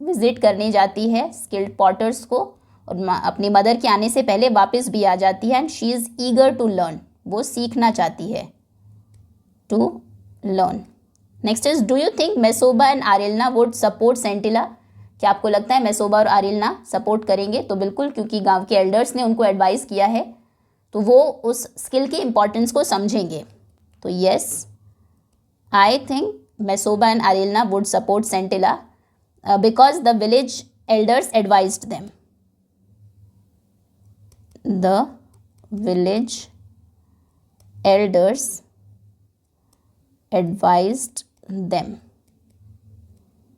विजिट करने जाती है स्किल्ड पॉटर्स को, और अपनी मदर के आने से पहले वापस भी आ जाती है, and she is eager to learn, वो सीखना चाहती है, to learn. Next is, do you think Masoba and Arelna would support Sentila? क्या आपको लगता है मैसोबा और आरेलना सपोर्ट करेंगे? तो बिल्कुल, क्योंकि गांव के एल्डर्स ने उनको एडवाइस किया है, तो वो उस स्किल की इम्पोर्टेंस को समझेंगे। तो yes, I think Masoba and Arelna would support Sentila because the village elders advised them, the village elders advised them,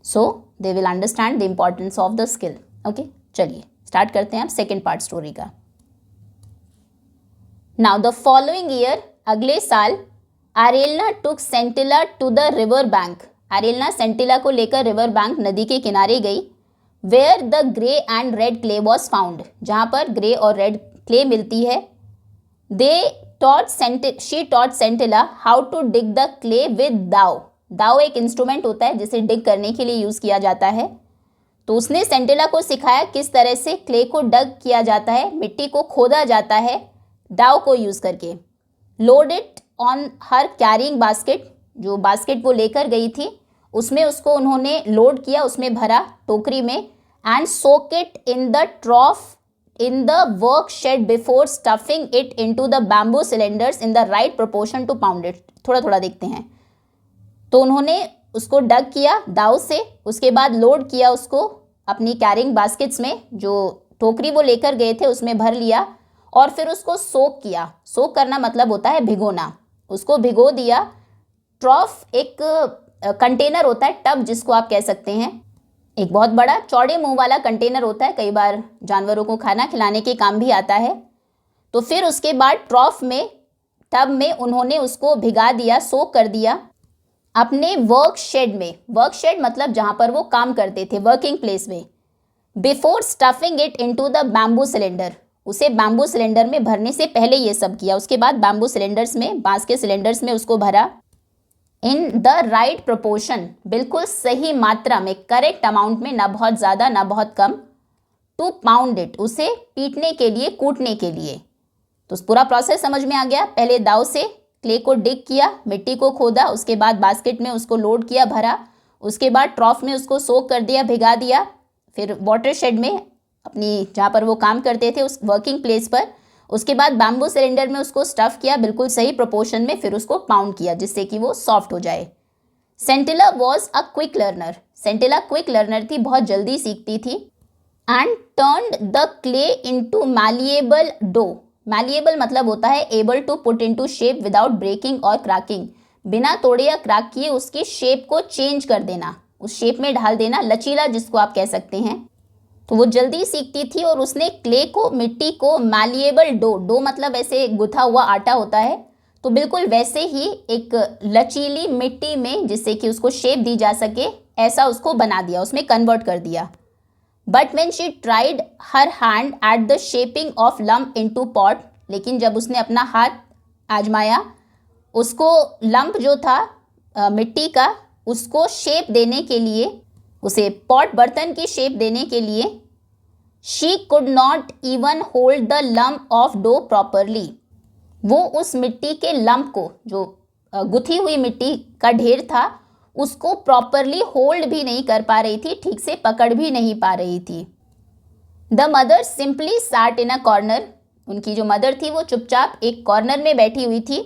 so they will understand the importance of the skill. Okay, चलिए स्टार्ट करते हैं अब सेकेंड पार्ट स्टोरी का। Now the following year, अगले साल, Arelna took Sentila to the river bank, Arelna Sentila को लेकर river bank, नदी के किनारे गई, where the grey and red clay was found, जहाँ पर ग्रे और रेड क्ले मिलती है। she taught Sentila how to dig the clay with dao, दाव एक इंस्ट्रूमेंट होता है जिसे डिग करने के लिए यूज़ किया जाता है, तो उसने सेंटिला को सिखाया किस तरह से क्ले को डग किया जाता है, मिट्टी को खोदा जाता है दाव को यूज़ करके। Load it on her carrying basket, जो बास्केट वो लेकर गई थी उसमें उसको उन्होंने लोड किया, उसमें भरा टोकरी में, and soak it in the trough in the work shed before stuffing it into the bamboo cylinders in the right proportion to pound it. थोड़ा थोड़ा देखते हैं. तो उन्होंने उसको डग किया दाव से, उसके बाद लोड किया उसको अपनी कैरिंग बास्केट्स में, जो टोकरी वो लेकर गए थे उसमें भर लिया, और फिर उसको सोक किया. सोक करना मतलब होता है भिगोना. उसको भिगो दिया. ट्रॉफ एक कंटेनर होता है, टब जिसको आप कह सकते हैं, एक बहुत बड़ा चौड़े मुंह वाला कंटेनर होता है, कई बार जानवरों को खाना खिलाने के काम भी आता है. तो फिर उसके बाद ट्रॉफ में, टब में उन्होंने उसको भिगा दिया, सोक कर दिया अपने वर्क शेड में. वर्क शेड मतलब जहाँ पर वो काम करते थे, वर्किंग प्लेस में. Before stuffing it into the bamboo cylinder, उसे बैम्बू सिलेंडर में भरने से पहले ये सब किया. उसके बाद बैम्बू सिलेंडर्स में, बांस के सिलेंडर्स में उसको भरा. इन द राइट प्रोपोर्शन, बिल्कुल सही मात्रा में, करेक्ट अमाउंट में, ना बहुत ज़्यादा ना बहुत कम. टू पाउंड इट, उसे पीटने के लिए, कूटने के लिए. तो पूरा प्रोसेस समझ में आ गया. पहले दाव से क्ले को डिग किया, मिट्टी को खोदा, उसके बाद बास्केट में उसको लोड किया, भरा. उसके बाद ट्रॉफ में उसको सोक कर दिया, भिगा दिया. फिर वाटर शेड में, अपनी जहाँ पर वो काम करते थे उस वर्किंग प्लेस पर. उसके बाद बैम्बू सिलेंडर में उसको स्टफ़ किया बिल्कुल सही प्रोपोर्शन में, फिर उसको पाउंड किया जिससे कि वो सॉफ्ट हो जाए. Sentila was a quick learner, Sentila quick learner थी, बहुत जल्दी सीखती थी. And turned the clay into malleable dough. Malleable मतलब होता है able to put into shape without breaking और क्रैकिंग, बिना तोड़े या क्रैक किए उसकी शेप को चेंज कर देना, उस शेप में ढाल देना, लचीला जिसको आप कह सकते हैं. तो वो जल्दी सीखती थी और उसने क्ले को, मिट्टी को, मैलिएबल डो, डो मतलब ऐसे गुथा हुआ आटा होता है, तो बिल्कुल वैसे ही एक लचीली मिट्टी में, जिससे कि उसको शेप दी जा सके, ऐसा उसको बना दिया, उसमें कन्वर्ट कर दिया. But when she tried her hand at the shaping of lump into pot, लेकिन जब उसने अपना हाथ आजमाया उसको लंप जो था मिट्टी का, उसको शेप देने के लिए, उसे पॉट बर्तन की शेप देने के लिए, she could not even hold the lump of dough properly. वो उस मिट्टी के लंप को, जो गुथी हुई मिट्टी का ढेर था, उसको प्रॉपरली होल्ड भी नहीं कर पा रही थी, ठीक से पकड़ भी नहीं पा रही थी. The mother simply sat in a corner, उनकी जो मदर थी वो चुपचाप एक कॉर्नर में बैठी हुई थी,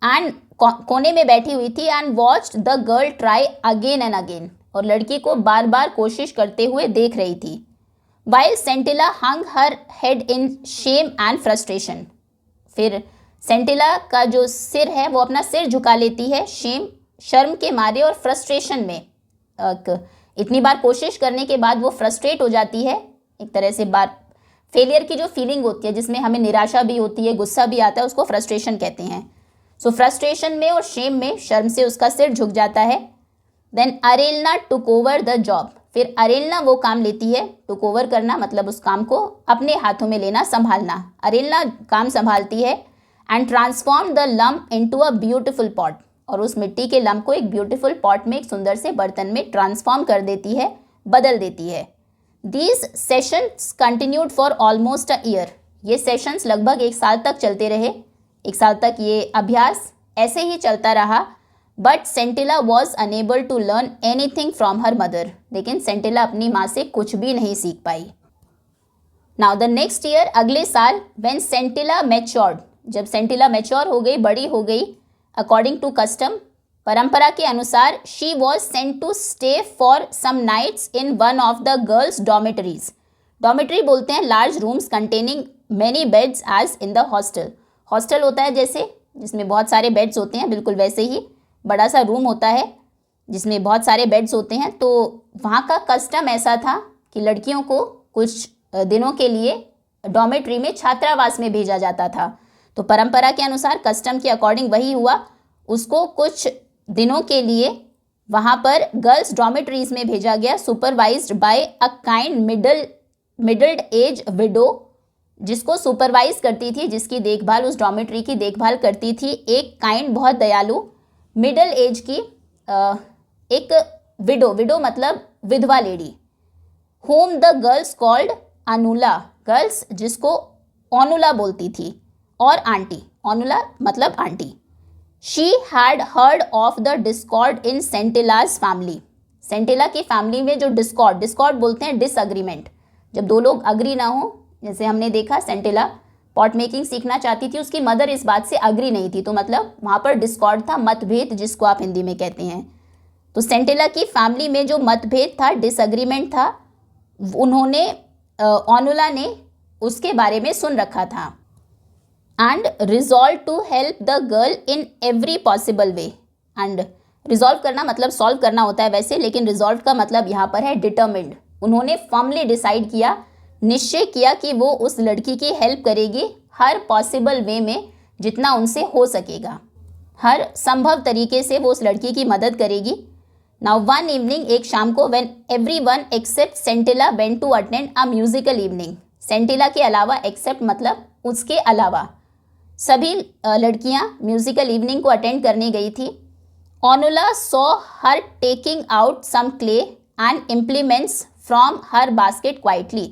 एंड कोने में बैठी हुई थी. And watched the girl try again and again, और लड़की को बार बार कोशिश करते हुए देख रही थी. While Sentila hung her head in shame and frustration, फिर सेंटिला का जो सिर है वो अपना सिर झुका लेती है, शेम, शर्म के मारे और फ्रस्ट्रेशन में. इतनी बार कोशिश करने के बाद वो फ्रस्ट्रेट हो जाती है, एक तरह से बार फेलियर की जो फीलिंग होती है जिसमें हमें निराशा भी होती है, गुस्सा भी आता है, उसको फ्रस्ट्रेशन कहते हैं. सो फ्रस्ट्रेशन में और शेम में, शर्म से उसका सिर झुक जाता है. Then Arelna took over the job, फिर अरेलना वो काम लेती है, टुक ओवर करना मतलब उस काम को अपने हाथों में लेना, संभालना. अरेलना काम संभालती है. And transform the lump into a beautiful pot, और उस मिट्टी के लम्प को एक ब्यूटिफुल पॉट में, एक सुंदर से बर्तन में ट्रांसफॉर्म कर देती है, बदल देती है. These sessions continued for almost a year, ये सेशंस लगभग 1 साल तक चलते रहे. 1 साल तक ये अभ्यास ऐसे ही चलता रहा. But Sentila was unable to learn anything from her mother, लेकिन सेंटिला अपनी माँ से कुछ भी नहीं सीख पाई. नाउ द नेक्स्ट ईयर, अगले साल, व्हेन सेंटिला मैच्योर्ड, जब सेंटिला मैच्योर हो गई, बड़ी हो गई, अकॉर्डिंग टू कस्टम, परंपरा के अनुसार, she was sent to stay for some nights in one of the girls dormitories. Dormitory बोलते हैं large rooms containing many beds as in the hostel. Hostel होता है जैसे, जिसमें बहुत सारे बेड्स होते हैं, बिल्कुल वैसे ही बड़ा सा रूम होता है जिसमें बहुत सारे बेड्स होते हैं. तो वहाँ का कस्टम ऐसा था कि लड़कियों को कुछ दिनों के लिए डॉमेट्री में, छात्रावास में भेजा जाता था. तो परंपरा के अनुसार, कस्टम के अकॉर्डिंग वही हुआ, उसको कुछ दिनों के लिए वहाँ पर गर्ल्स डॉमेट्रीज में भेजा गया, supervised by a kind middle aged widow, जिसको सुपरवाइज करती थी, जिसकी देखभाल, उस डॉमेट्री की देखभाल करती थी एक काइंड, बहुत दयालु, मिडल एज की एक विडो, विडो मतलब विधवा lady, whom the girls called Onula, girls जिसको ओनुला बोलती थी, और आंटी, ओनुला मतलब aunty. She had heard of the discord in Sentila's family, Sentila की फैमिली में जो डिस्कॉर्ड बोलते हैं डिसएग्रीमेंट, जब दो लोग अग्री ना हो, जैसे हमने देखा सेंटिला पॉट मेकिंग सीखना चाहती थी, उसकी मदर इस बात से अग्री नहीं थी, तो मतलब वहाँ पर डिस्कॉर्ड था, मतभेद जिसको आप हिंदी में कहते हैं। तो सेंटिला की फैमिली में जो मतभेद था, डिसएग्रीमेंट था, उन्होंने ओनुला ने उसके बारे में सुन रखा था। And resolve to help the girl in every possible way. And resolve करना मतलब सॉल्व करना होता है वैसे, लेकिन रिजॉल्व का मतलब यहाँ पर है डिटर्मिन्ड। उन्होंने फर्मली डिसाइड किया, निश्चय किया कि वो उस लड़की की हेल्प करेगी हर पॉसिबल वे में, जितना उनसे हो सकेगा, हर संभव तरीके से वो उस लड़की की मदद करेगी। नाउ वन इवनिंग, एक शाम को, when everyone except Sentila went to attend a musical evening. Sentila के अलावा, एक्सेप्ट मतलब उसके अलावा, सभी लड़कियां म्यूजिकल इवनिंग को अटेंड करने गई थी। Onula saw her taking out some clay and implements from her basket quietly.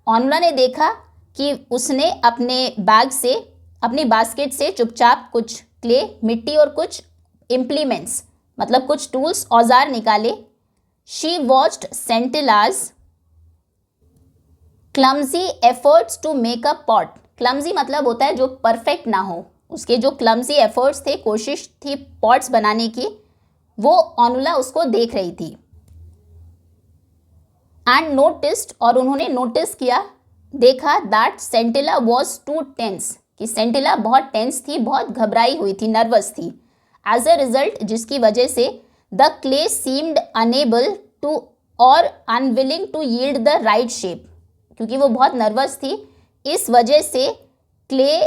Onula ने देखा कि उसने अपने बैग से, अपनी बास्केट से चुपचाप कुछ क्ले, मिट्टी और कुछ इम्प्लीमेंट्स मतलब कुछ टूल्स, औजार निकाले। She watched Sentila's clumsy efforts to make a pot. Clumsy मतलब होता है जो परफेक्ट ना हो, उसके जो क्लमजी एफर्ट्स थे, कोशिश थी पॉट्स बनाने की, वो ओनुला उसको देख रही थी। एंड नोटिस्ड, और उन्होंने नोटिस किया, देखा, दैट सेंटिला वॉज टू टेंस, कि सेंटिला बहुत टेंस थी, बहुत घबराई हुई थी, नर्वस थी। एज अ रिजल्ट, जिसकी वजह से the clay seemed unable to और unwilling to yield the right shape, क्योंकि वो बहुत नर्वस थी, इस वजह से क्ले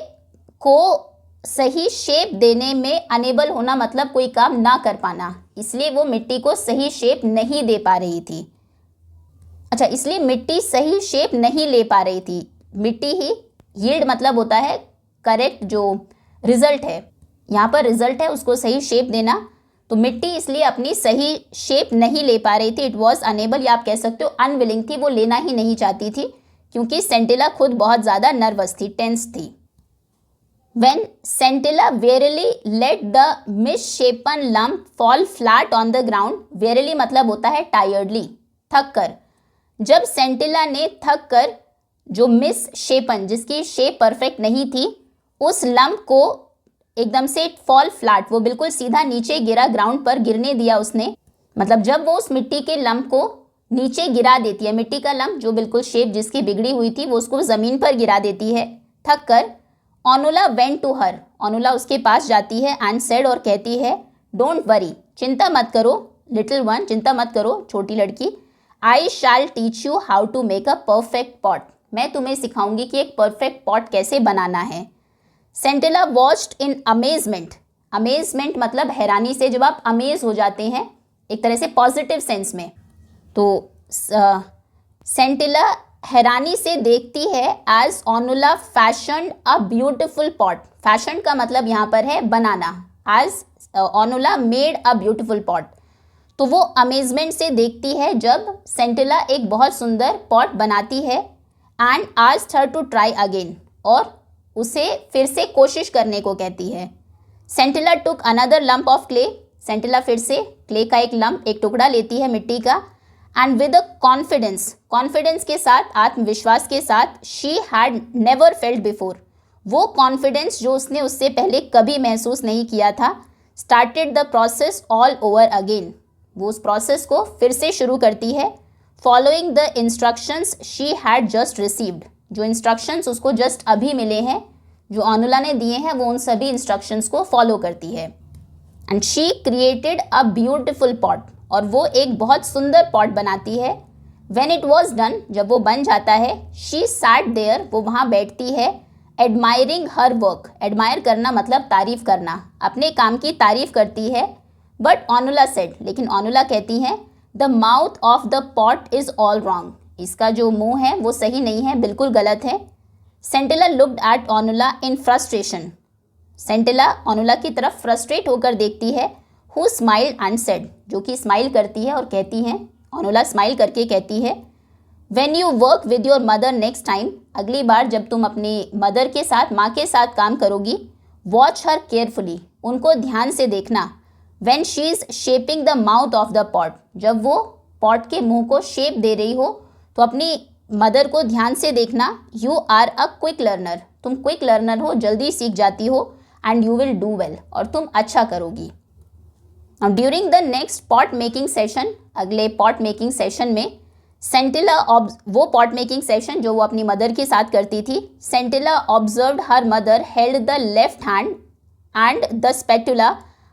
को सही शेप देने में अनेबल होना मतलब कोई काम ना कर पाना, इसलिए वो मिट्टी को सही शेप नहीं दे पा रही थी। अच्छा, इसलिए मिट्टी सही शेप नहीं ले पा रही थी। मिट्टी ही, यील्ड मतलब होता है करेक्ट, जो रिजल्ट है, यहाँ पर रिजल्ट है उसको सही शेप देना, तो मिट्टी इसलिए अपनी सही शेप नहीं ले पा रही थी। इट वॉज अनेबल, या आप कह सकते हो अनविलिंग थी, वो लेना ही नहीं चाहती थी, क्योंकि सेंटिला खुद बहुत ज़्यादा नर्वस थी, टेंस थी। When Scintilla wearily let the misshapen lump fall flat on the ground, wearily मतलब होता है tiredly, थक कर। जब सेंटिला ने थक कर जो मिसशेपन, जिसकी शेप परफेक्ट नहीं थी, उस लंप को एकदम से फॉल फ्लैट, वो बिल्कुल सीधा नीचे गिरा, ग्राउंड पर गिरने दिया उसने। मतलब जब वो उस मिट्टी के लंप को नीचे गिरा देती है, मिट्टी का लंप जो बिल्कुल शेप जिसकी बिगड़ी हुई थी, वो उसको ज़मीन पर गिरा देती है थक कर। ओनुला वेंट टू हर, ओनुला उसके पास जाती है, एंड सेड, और कहती है, डोंट वरी, चिंता मत करो, लिटिल वन, चिंता मत करो छोटी लड़की, I shall teach you how to make a perfect pot, मैं तुम्हें सिखाऊंगी कि एक परफेक्ट पॉट कैसे बनाना है। सेंटिला वॉच्ड इन अमेजमेंट, अमेजमेंट मतलब हैरानी से, जब आप अमेज हो जाते हैं एक तरह से पॉजिटिव सेंस में, तो सेंटिला हैरानी से देखती है as Onula fashion a beautiful pot. Fashion का मतलब यहाँ पर है बनाना, as Onula made a beautiful pot, तो वो अमेजमेंट से देखती है जब सेंटिला एक बहुत सुंदर पॉट बनाती है। And asked her to try again, और उसे फिर से कोशिश करने को कहती है। Sentila took another lump of clay, Sentila फिर से क्ले का एक लंप, एक टुकड़ा लेती है मिट्टी का। And with a confidence, confidence के साथ, आत्मविश्वास के साथ, she had never felt before, वो कॉन्फिडेंस जो उसने उससे पहले कभी महसूस नहीं किया था, started the process all over again, वो उस प्रोसेस को फिर से शुरू करती है। Following the instructions she had just received, जो इंस्ट्रक्शंस उसको जस्ट अभी मिले हैं, जो ओनुला ने दिए हैं, वो उन सभी इंस्ट्रक्शंस को फॉलो करती है। And she created a beautiful pot, और वो एक बहुत सुंदर पॉट बनाती है। व्हेन इट वॉज डन, जब वो बन जाता है, शी सैट देयर, वो वहाँ बैठती है, एडमायरिंग हर वर्क, एडमायर करना मतलब तारीफ करना, अपने काम की तारीफ करती है। बट ओनुला सेड, लेकिन ओनुला कहती हैं, the mouth of the pot is all wrong, इसका जो मुंह है वो सही नहीं है, बिल्कुल गलत है। सेंटिला लुक्ड एट ओनुला इन फ्रस्ट्रेशन, सेंटिला ओनुला की तरफ फ्रस्ट्रेट होकर देखती है। हु स्माइल्ड एंड सेड, जो कि स्माइल करती है और कहती हैं, ओनुला स्माइल करके कहती है, when you work with your mother next time, अगली बार जब तुम अपनी मदर के साथ, माँ के साथ काम करोगी, वॉच हर केयरफुली, उनको ध्यान से देखना। When she is shaping the mouth of the pot, जब वो पॉट के मुंह को शेप दे रही हो तो अपनी मदर को ध्यान से देखना। You are a quick learner, तुम क्विक लर्नर हो, जल्दी सीख जाती हो। And you will do well, और तुम अच्छा करोगी। During the next pot making session, अगले पॉट मेकिंग सेशन में सेंटिला वो पॉट मेकिंग सेशन जो वो अपनी मदर के साथ करती थी, Sentila observed her mother held the left hand and the spatula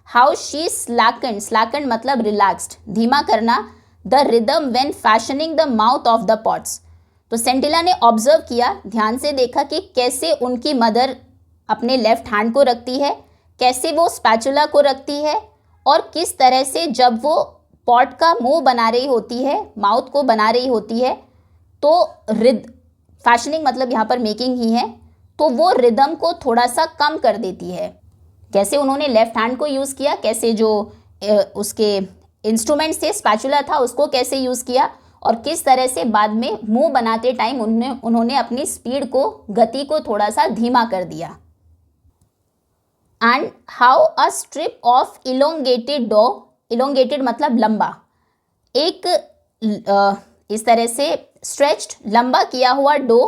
how she slackened, slackened मतलब रिलैक्स्ड, धीमा करना, the rhythm when fashioning the mouth of the pots. तो सेंटिला ने ऑब्जर्व किया, ध्यान से देखा कि कैसे उनकी मदर अपने लेफ्ट हैंड को रखती है, कैसे वो स्पैचुला को रखती है, और किस तरह से जब वो पॉट का मुंह बना रही होती है, माउथ को बना रही होती है, तो फैशनिंग मतलब यहाँ पर मेकिंग ही है, तो वो रिदम को थोड़ा सा कम कर देती है। कैसे उन्होंने लेफ्ट हैंड को यूज़ किया, कैसे जो उसके इंस्ट्रूमेंट से स्पैचुला था उसको कैसे यूज़ किया, और किस तरह से बाद में मुंह बनाते टाइम उन्होंने अपनी स्पीड को, गति को थोड़ा सा धीमा कर दिया। And how a strip of elongated dough, elongated मतलब लंबा, एक इस तरह से स्ट्रेच्ड लंबा किया हुआ डो,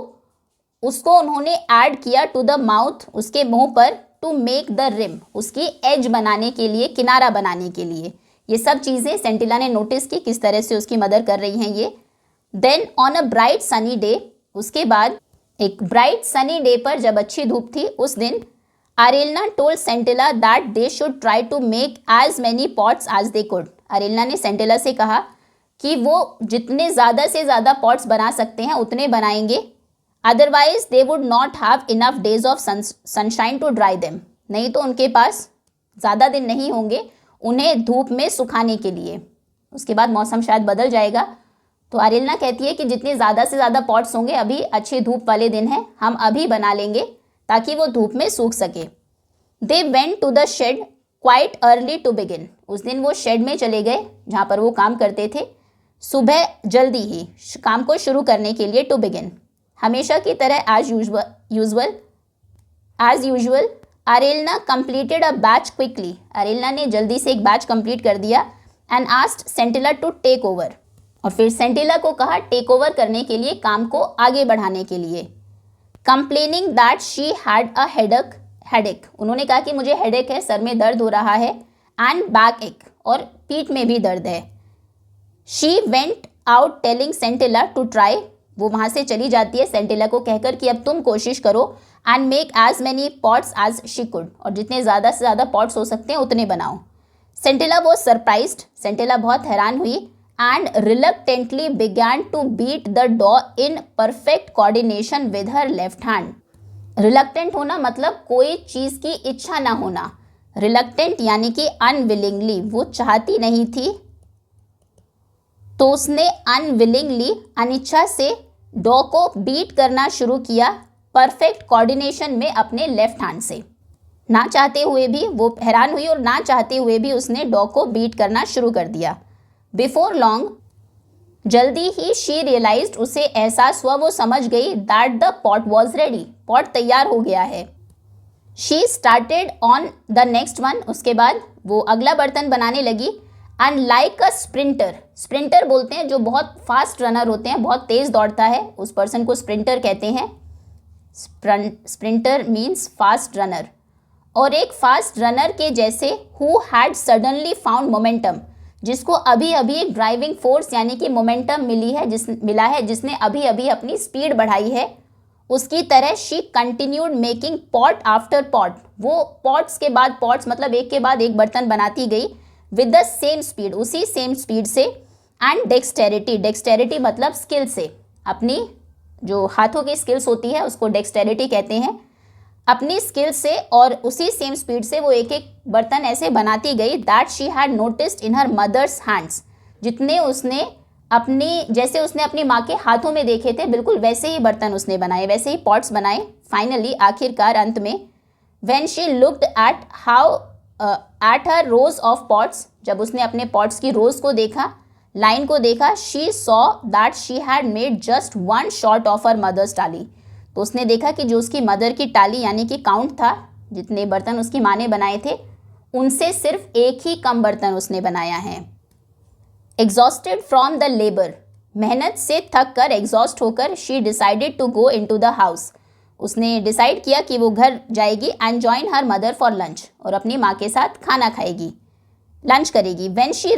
उसको उन्होंने ऐड किया टू द माउथ, उसके मुंह पर, टू मेक द रिम, उसकी एज बनाने के लिए, किनारा बनाने के लिए। ये सब चीज़ें सेंटिला ने नोटिस की, किस तरह से उसकी मदर कर रही हैं ये। Then on a bright sunny day, उसके बाद एक ब्राइट सनी डे पर, जब अच्छी धूप थी उस दिन, Arelna told Sentila that they should try to make as many pots as they could. Arelna ने सेंटिला से कहा कि वो जितने ज़्यादा से ज़्यादा पॉट्स बना सकते हैं उतने बनाएंगे, otherwise they would not have enough days of sunshine to dry them, नहीं तो उनके पास ज़्यादा दिन नहीं होंगे उन्हें धूप में सुखाने के लिए। उसके बाद मौसम शायद बदल जाएगा। तो आरेलना कहती है कि जितने ज़्यादा से ज़्यादा पॉट्स होंगे, अभी अच्छी धूप वाले दिन हैं, हम अभी बना लेंगे ताकि वो धूप में सूख सके। They went to the shed quite early to begin, उस दिन वो शेड में चले गए जहाँ पर वो काम करते थे, सुबह जल्दी ही काम को शुरू करने के लिए, टू बिगिन। हमेशा की तरह as usual Arelna completed a batch quickly, Arelna ने जल्दी से एक बैच कंप्लीट कर दिया। And asked Sentila to take over, और फिर सेंटिला को कहा टेक ओवर करने के लिए, काम को आगे बढ़ाने के लिए। Complaining that she had a headache, उन्होंने कहा कि मुझे हेडेक है, सर में दर्द हो रहा है, एंड बैक एक, और पीठ में भी दर्द है। She went out telling Sentila to try, वो वहाँ से चली जाती है सेंटिला को कहकर कि अब तुम कोशिश करो, and make as many pots as she could, और जितने ज़्यादा से ज़्यादा पॉट्स हो सकते हैं उतने बनाओ। सेंटिला वॉज सरप्राइज्ड, सेंटिला बहुत हैरान हुई, and reluctantly began to beat the dough in perfect coordination with her left hand. Reluctant होना मतलब कोई चीज़ की इच्छा ना होना, रिलक्टेंट यानी कि अनविलिंगली, वो चाहती नहीं थी तो उसने अनविलिंगली, अनिच्छा से डॉ को बीट करना शुरू किया परफेक्ट कोऑर्डिनेशन में अपने लेफ्ट हैंड से। ना चाहते हुए भी वो हैरान हुई, और ना चाहते हुए भी उसने डॉ को बीट करना शुरू कर दिया। बिफोर लॉन्ग, जल्दी ही शी रियलाइज्ड, उसे एहसास हुआ, वो समझ गई, that the pot was ready, pot तैयार हो गया है। She started on the next one, उसके बाद वो अगला बर्तन बनाने लगी। And like a sprinter, sprinter बोलते हैं जो बहुत फास्ट रनर होते हैं, बहुत तेज़ दौड़ता है, उस पर्सन को स्प्रिंटर कहते हैं। स्प्रिंटर मीन्स फास्ट रनर, और एक फास्ट रनर के जैसे, who had suddenly found momentum, जिसको अभी अभी एक ड्राइविंग फोर्स यानी कि मोमेंटम मिला है, जिसने अभी अभी अपनी स्पीड बढ़ाई है, उसकी तरह she continued making pot after pot, वो पॉट्स के बाद पॉट्स मतलब एक के बाद एक बर्तन बनाती गई, विद द सेम स्पीड, उसी सेम स्पीड से। एंड डेक्सटेरिटी, डेक्सटेरिटी मतलब स्किल से, अपनी जो हाथों की स्किल्स होती है उसको डेक्सटेरिटी कहते हैं, अपनी स्किल से और उसी सेम स्पीड से वो एक एक बर्तन ऐसे बनाती गई। That she had noticed in her mother's hands, जितने उसने अपनी, जैसे उसने अपनी माँ के हाथों में देखे थे, बिल्कुल वैसे ही बर्तन उसने बनाए, वैसे ही पॉट्स बनाए। फाइनली, आखिरकार, अंत में, when she looked at at her rose of pots, जब उसने अपने पॉट्स की रोज को देखा, लाइन को देखा, she saw that she had made just one short of her mother's tally, तो उसने देखा कि जो उसकी मदर की टाली यानी कि काउंट था, जितने बर्तन उसकी माँ ने बनाए थे, उनसे सिर्फ एक ही कम बर्तन उसने बनाया है। एग्जॉस्टेड फ्रॉम द लेबर, मेहनत से थक कर, एग्जॉस्ट होकर, she decided to go into the house, उसने डिसाइड किया कि वो घर जाएगी, and join her mother for lunch, और अपनी माँ के साथ खाना खाएगी, लंच करेगी। When she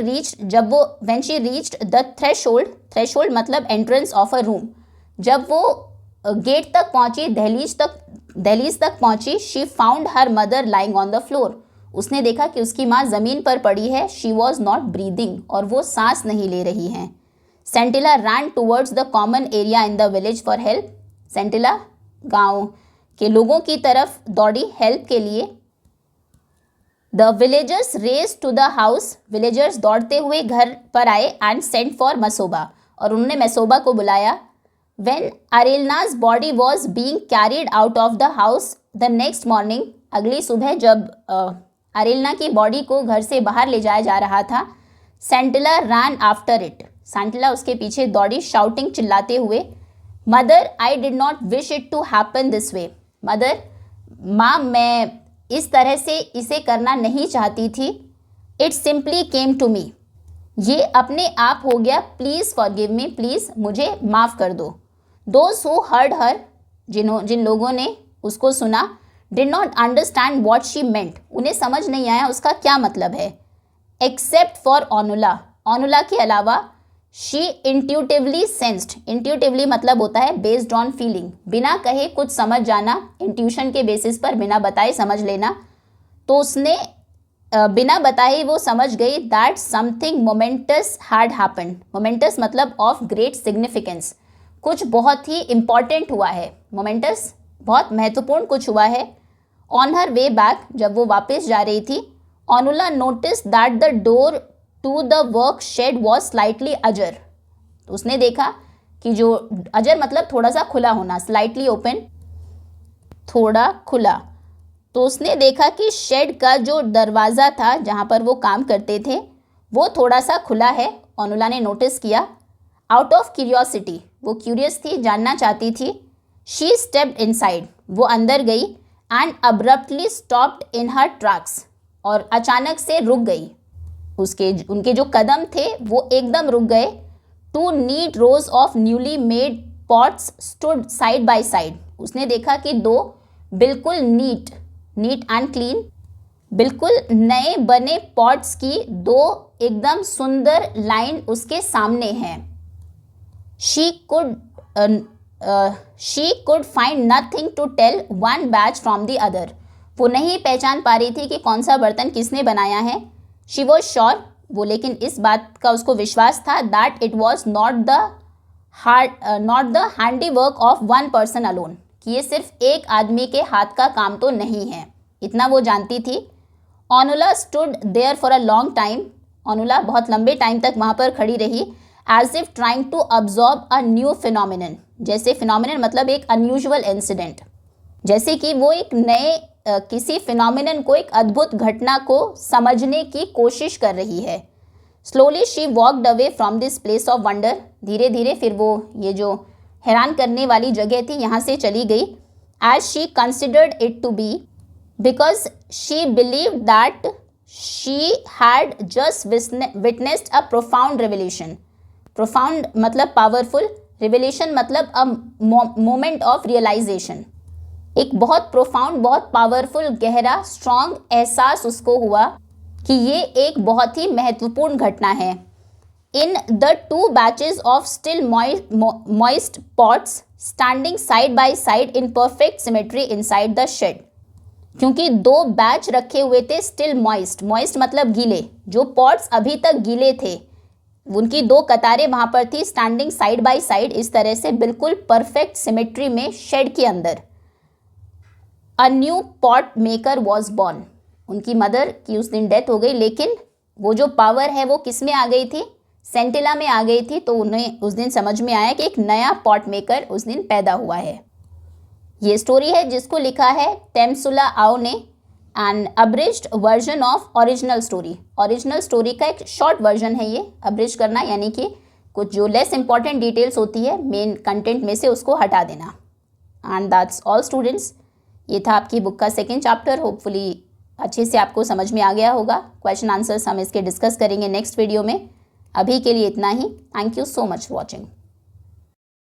reached the threshold, threshold मतलब एंट्रेंस ऑफ अ रूम, जब वो गेट तक पहुंची, दहलीज तक पहुंची, she found her mother lying on the floor, उसने देखा कि उसकी माँ ज़मीन पर पड़ी है। शी वॉज नॉट ब्रीदिंग, और वो सांस नहीं ले रही हैं। Sentila ran towards the common area in the village for help, Sentila गांव के लोगों की तरफ दौड़ी हेल्प के लिए। The villagers race to the house, villagers दौड़ते हुए घर पर आए, एंड सेंट फॉर मसोबा, और उन्होंने मसोबा को बुलाया। When Arelna's body was being carried out of the house the next morning, अगली सुबह जब अरेलना की बॉडी को घर से बाहर ले जाया जा रहा था, सेंटिला रैन आफ्टर इट, सेंटिला उसके पीछे दौड़ी, शाउटिंग चिल्लाते हुए, mother I did not wish it to happen this way, mother माँ मैं इस तरह से इसे करना नहीं चाहती थी। It simply came to me, ये अपने आप हो गया। प्लीज़ फॉरगिव मी, प्लीज़ मुझे माफ़ कर दो। दोज हु हर्ड हर, जिन लोगों ने उसको सुना, did not understand what she meant, उन्हें समझ नहीं आया उसका क्या मतलब है। एक्सेप्ट फॉर ओनुला, ओनुला के अलावा, शी इंट्यूटिवली सेंस्ड, इंट्यूटिवली मतलब होता है बेस्ड ऑन फीलिंग, बिना कहे कुछ समझ जाना, इंट्यूशन के बेसिस पर बिना बताए समझ लेना। तो उसने बिना बताए वो समझ गई that something moments had happened, moments मतलब ऑफ ग्रेट सिग्निफिकेंस, कुछ बहुत ही इंपॉर्टेंट हुआ है, मोमेंटस बहुत महत्वपूर्ण कुछ हुआ है। ऑन हर वे बैक, जब वो वापस जा रही थी, Onula notice that the door to the work shed was slightly ajar, तो उसने देखा कि जो अजर मतलब थोड़ा सा खुला होना, स्लाइटली ओपन थोड़ा खुला, तो उसने देखा कि शेड का जो दरवाज़ा था जहाँ पर वो काम करते थे वो थोड़ा सा खुला है, ओनुला ने नोटिस किया। आउट ऑफ क्यूरियोसिटी, वो क्यूरियस थी, जानना चाहती थी। शी स्टेप्ड इनसाइड, वो अंदर गई, and abruptly stopped in her tracks, और अचानक से रुक गई, उनके जो कदम थे वो एकदम रुक गए। Two neat rows of newly made pots stood side by side, उसने देखा कि दो बिल्कुल नीट एंड क्लीन, बिल्कुल नए बने पॉट्स की दो एकदम सुंदर लाइन उसके सामने हैं। She could find nothing to tell one batch from the other, वो नहीं पहचान पा रही थी कि कौन सा बर्तन किसने बनाया है। शी वॉज श्योर, वो लेकिन इस बात का उसको विश्वास था that it was not the handy work of one person alone, कि ये सिर्फ एक आदमी के हाथ का काम तो नहीं है, इतना वो जानती थी। Onula stood there for a long time, Onula बहुत लंबे टाइम तक वहाँ पर खड़ी रही। As if trying to absorb a new phenomenon, जैसे फिनोमिनन मतलब एक अनयूजुअल इंसिडेंट, जैसे कि वो एक नए किसी फिनोमिनन को, एक अद्भुत घटना को समझने की कोशिश कर रही है। Slowly she walked away from this place of wonder, धीरे धीरे फिर वो ये जो हैरान करने वाली जगह थी यहाँ से चली गई। As she considered it to be, because she believed that she had just witnessed a profound revolution, profound मतलब पावरफुल, रिवलेशन मतलब अ मोमेंट ऑफ रियलाइजेशन, एक बहुत प्रोफाउंड, बहुत पावरफुल, गहरा, स्ट्रॉन्ग एहसास उसको हुआ कि ये एक बहुत ही महत्वपूर्ण घटना है। In the two batches of still moist pots standing side by side in perfect symmetry inside the shed, क्योंकि दो बैच रखे हुए थे स्टिल मॉइस्ट, मॉइस्ट मतलब गीले, जो पॉट्स अभी तक गीले थे उनकी दो कतारें वहाँ पर थी, स्टैंडिंग साइड बाय साइड, इस तरह से बिल्कुल परफेक्ट सिमेट्री में शेड के अंदर। A new pot maker was born, उनकी मदर की उस दिन डेथ हो गई, लेकिन वो जो पावर है वो किस में आ गई थी, सेंटिला में आ गई थी। तो उन्हें उस दिन समझ में आया कि एक नया पॉट मेकर उस दिन पैदा हुआ है। ये स्टोरी है जिसको लिखा है टेम्सुला आओ ने, an abridged version of original story, original story का एक शॉर्ट वर्जन है ये, अब्रिज करना यानी कि कुछ जो लेस इंपॉर्टेंट डिटेल्स होती है मेन कंटेंट में से उसको हटा देना। एंड दैट्स ऑल स्टूडेंट्स, ये था आपकी बुक का सेकेंड चैप्टर। होपफुली अच्छे से आपको समझ में आ गया होगा। क्वेश्चन आंसर्स हम इसके डिस्कस करेंगे नेक्स्ट वीडियो में। अभी के लिए इतना ही। Thank you so much watching.